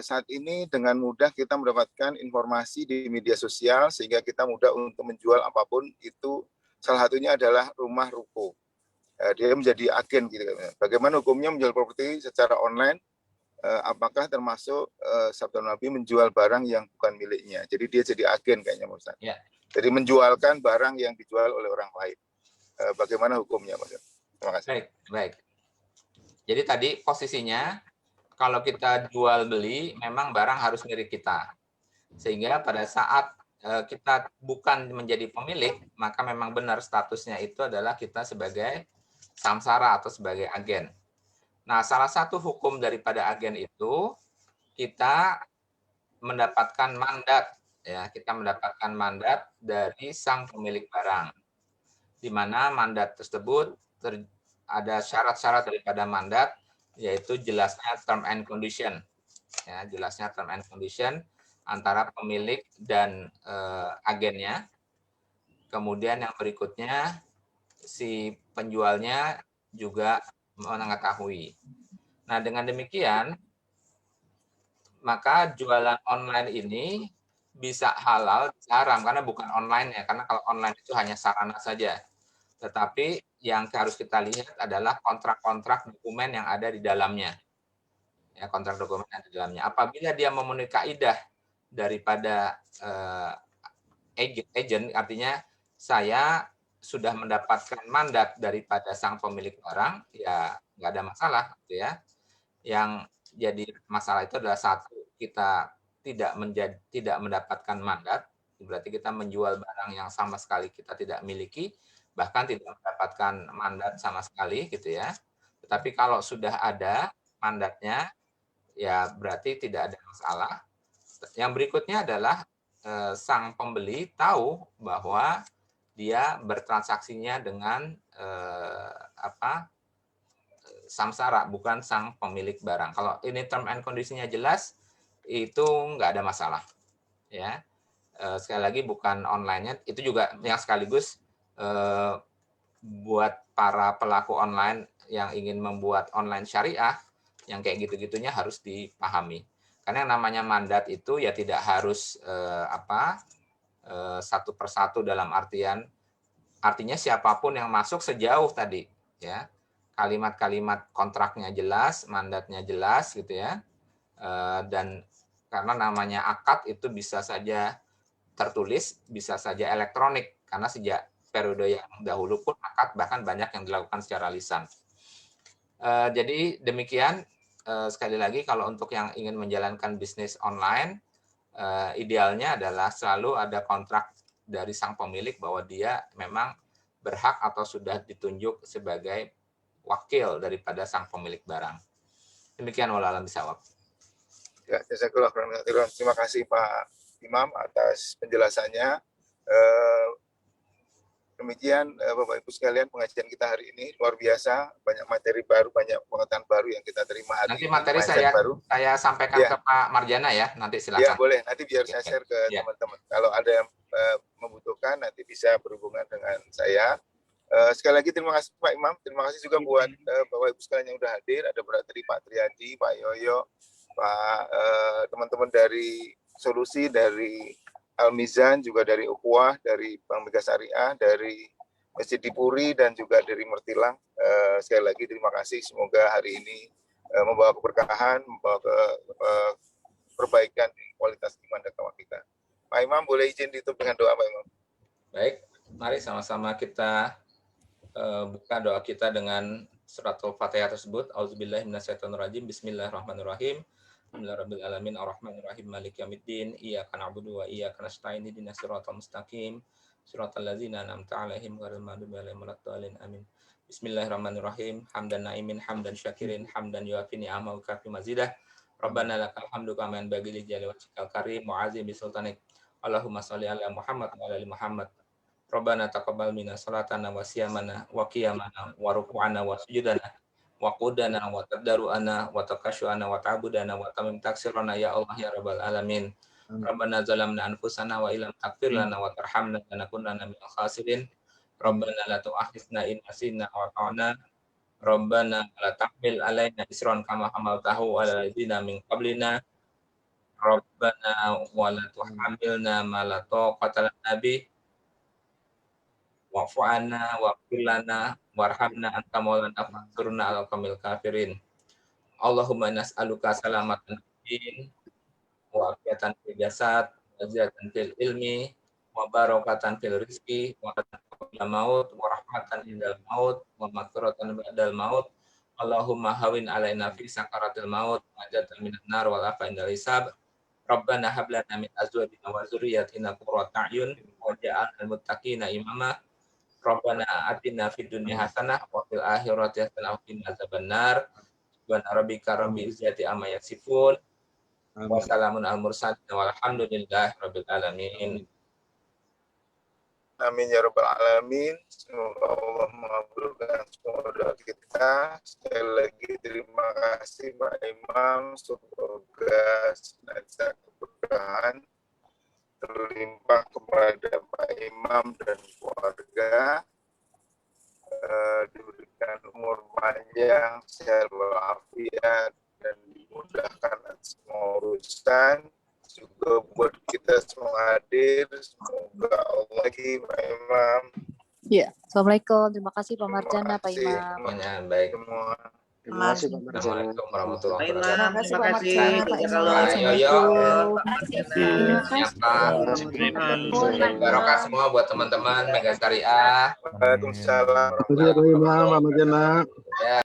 Speaker 5: Saat ini dengan mudah kita mendapatkan informasi di media sosial sehingga kita mudah untuk menjual apapun itu. Salah satunya adalah rumah ruko. Dia menjadi agen gitu. Bagaimana hukumnya menjual properti secara online? Apakah termasuk sabda Nabi menjual barang yang bukan miliknya? Jadi dia jadi agen kayaknya Ustaz.
Speaker 2: Ya.
Speaker 5: Jadi menjualkan barang yang dijual oleh orang lain. Bagaimana hukumnya Ustaz? Terima kasih.
Speaker 2: Baik. Jadi tadi posisinya kalau kita jual beli memang barang harus milik kita. Sehingga pada saat kita bukan menjadi pemilik, maka memang benar statusnya itu adalah kita sebagai samsara atau sebagai agen. Nah, salah satu hukum daripada agen itu kita mendapatkan mandat, ya, kita mendapatkan mandat dari sang pemilik barang, di mana mandat tersebut ada syarat-syarat daripada mandat, yaitu jelasnya term and condition, ya, jelasnya term and condition antara pemilik dan agennya. Kemudian yang berikutnya si penjualnya juga mengetahui. Nah, dengan demikian, maka jualan online ini bisa halal, bisa haram karena bukan online ya. Karena kalau online itu hanya sarana saja. Tetapi yang harus kita lihat adalah kontrak-kontrak dokumen yang ada di dalamnya. Ya, kontrak dokumen yang ada di dalamnya. Apabila dia memenuhi kaidah daripada agent, artinya saya sudah mendapatkan mandat daripada sang pemilik barang, ya nggak ada masalah, gitu ya. Yang jadi masalah itu adalah satu, kita tidak mendapatkan mandat, berarti kita menjual barang yang sama sekali kita tidak miliki, bahkan tidak mendapatkan mandat sama sekali, gitu ya. Tetapi kalau sudah ada mandatnya, ya berarti tidak ada masalah. Yang berikutnya adalah sang pembeli tahu bahwa dia bertransaksinya dengan samsara, bukan sang pemilik barang. Kalau ini term and condition-nya jelas, itu nggak ada masalah. Ya, sekali lagi bukan online-nya, itu juga yang sekaligus buat para pelaku online yang ingin membuat online syariah, yang kayak gitu-gitunya harus dipahami. Karena yang namanya mandat itu ya tidak harus satu persatu dalam artinya siapapun yang masuk sejauh tadi, ya. Kalimat-kalimat kontraknya jelas, mandatnya jelas, gitu ya. Dan karena namanya akad itu bisa saja tertulis, bisa saja elektronik, karena sejak periode yang dahulu pun akad bahkan banyak yang dilakukan secara lisan. Jadi demikian, sekali lagi kalau untuk yang ingin menjalankan bisnis online, idealnya adalah selalu ada kontrak dari sang pemilik bahwa dia memang berhak atau sudah ditunjuk sebagai wakil daripada sang pemilik barang. Demikian wallahu bisawab.
Speaker 5: Ya, jazakallahu khairan. Terima kasih Pak Imam atas penjelasannya. Demikian Bapak Ibu sekalian, pengajian kita hari ini luar biasa, banyak materi baru, banyak pengetahuan baru yang kita terima hari
Speaker 2: nanti
Speaker 5: ini.
Speaker 2: Materi saya sampaikan ke Pak Marjana ya, nanti silakan.
Speaker 5: Ya boleh, nanti biar saya share ke teman-teman. Kalau ada yang membutuhkan nanti bisa berhubungan dengan saya. Sekali lagi terima kasih Pak Imam, terima kasih juga buat Bapak Ibu sekalian yang sudah hadir. Ada dari Pak Triadi, Pak Yoyo, Pak teman-teman dari Solusi, dari Al-Mizan, juga dari Ukhuwah, dari Bank Mega Syariah, dari Masjid Dipuri, dan juga dari Mertilang. Sekali lagi terima kasih, semoga hari ini membawa keberkahan, membawa perbaikan di kualitas iman dan takwa kita. Pak Imam, boleh izin ditutup dengan doa Pak Imam?
Speaker 2: Baik, mari sama-sama kita buka doa kita dengan suratul Fatihah tersebut. Auzubillahi minasyaitonirrajim. Bismillahirrahmanirrahim. Alhamdulillahirabbil alamin arrahmanirrahim maliki yaumiddin. Iyyaka na'budu wa iyyaka nasta'in ihdinas siratal mustaqim. Siratal ladzina an'amta 'alaihim ghairil maghdubi 'alaihim waladdallin. Amin. Bismillahirrahmanirrahim. Hamdan na'imin, hamdan syakirin, hamdan yuafi ni'amahu wa kafi mazidah. Rabbana lakal hamdu kama yanbaghi li jalali wajhikal karim wa 'azimi sultanik. Allahumma shalli ala Muhammad wa ala ali Muhammad. Rabbana taqabbal minna salatana wa siyamana wa qiyamana wa ruku'ana wa sujudana wa qudana wa tadarruana wa takashuana wa ta'budana wa tamim taksirana ya Allah ya rabbal alamin. Rabbana zalamna anfusana wa illam taghfir lana wa tarhamna lanakunanna minal khasirin. Rabbana la tu'akhidhna in nasina wa ata'na. Rabbana la tahmil alaina isran kama hamaltahu 'alal ladzina min qablina. Rabbana wa la tuhammilna ma la taqata lana bih. Wa'fu 'anna waghfir lana warhamna anta maulana fansurna 'alal qaumil kafirin. Allahumma nas'aluka salamatan din wa afiatan fil jasad wa ziyadatan fil ilmi wa barakatan fil rizqi wa qabla maut wa rahmatan indal maut wa maghfiratan ba'dal maut. Allahumma hawin alaina fi sakaratil maut wa ajatan minan nar wal afa indal hisab. Rabbana hab lana min azwajina wa dzurriyyatina qurrata a'yun waj'alna lil muttaqina imama. Rabbana atina fid dunya hasanah wa fil akhirati hasanah wa qina adzabannar. Subhana rabbika rabbil izzati amma yasifun. Wassalamun al mursalin walhamdulillahi rabbil alamin.
Speaker 5: Amin ya rabbal alamin. Semoga Allah mengabulkan semua doa kita. Sekali lagi terima kasih Pak Imam. Semoga senantiasa keberkahan terlimpah kepada Pak Imam dan keluarga, diberikan umur panjang, sehat walafiat, dan dimudahkan semua urusan, juga buat kita semua hadir. Semoga Allah lagi Pak Imam.
Speaker 6: Ya, Assalamualaikum. Terima kasih Pak Marjana, Pak
Speaker 5: Terima kasih.
Speaker 6: Imam.
Speaker 2: Semuanya baik.
Speaker 5: Semua.
Speaker 4: Terima kasih Pak Marjana.
Speaker 2: Assalamualaikum warahmatullahi
Speaker 4: Pak
Speaker 2: wabarakatuh.
Speaker 4: Imam,
Speaker 6: Terima kasih
Speaker 4: terima
Speaker 6: Pak
Speaker 4: kasih.
Speaker 6: Marjana, Pak Imam.
Speaker 4: Kalau
Speaker 2: Assalamualaikum.
Speaker 4: Pak Marjana.
Speaker 2: Siapa?
Speaker 6: Assalamualaikum.
Speaker 2: Barokah semua buat teman-teman Mega Syariah.
Speaker 5: Waalaikumsalam.
Speaker 3: Terima kasih Pak Imam, Pak Marjana.
Speaker 2: Ya.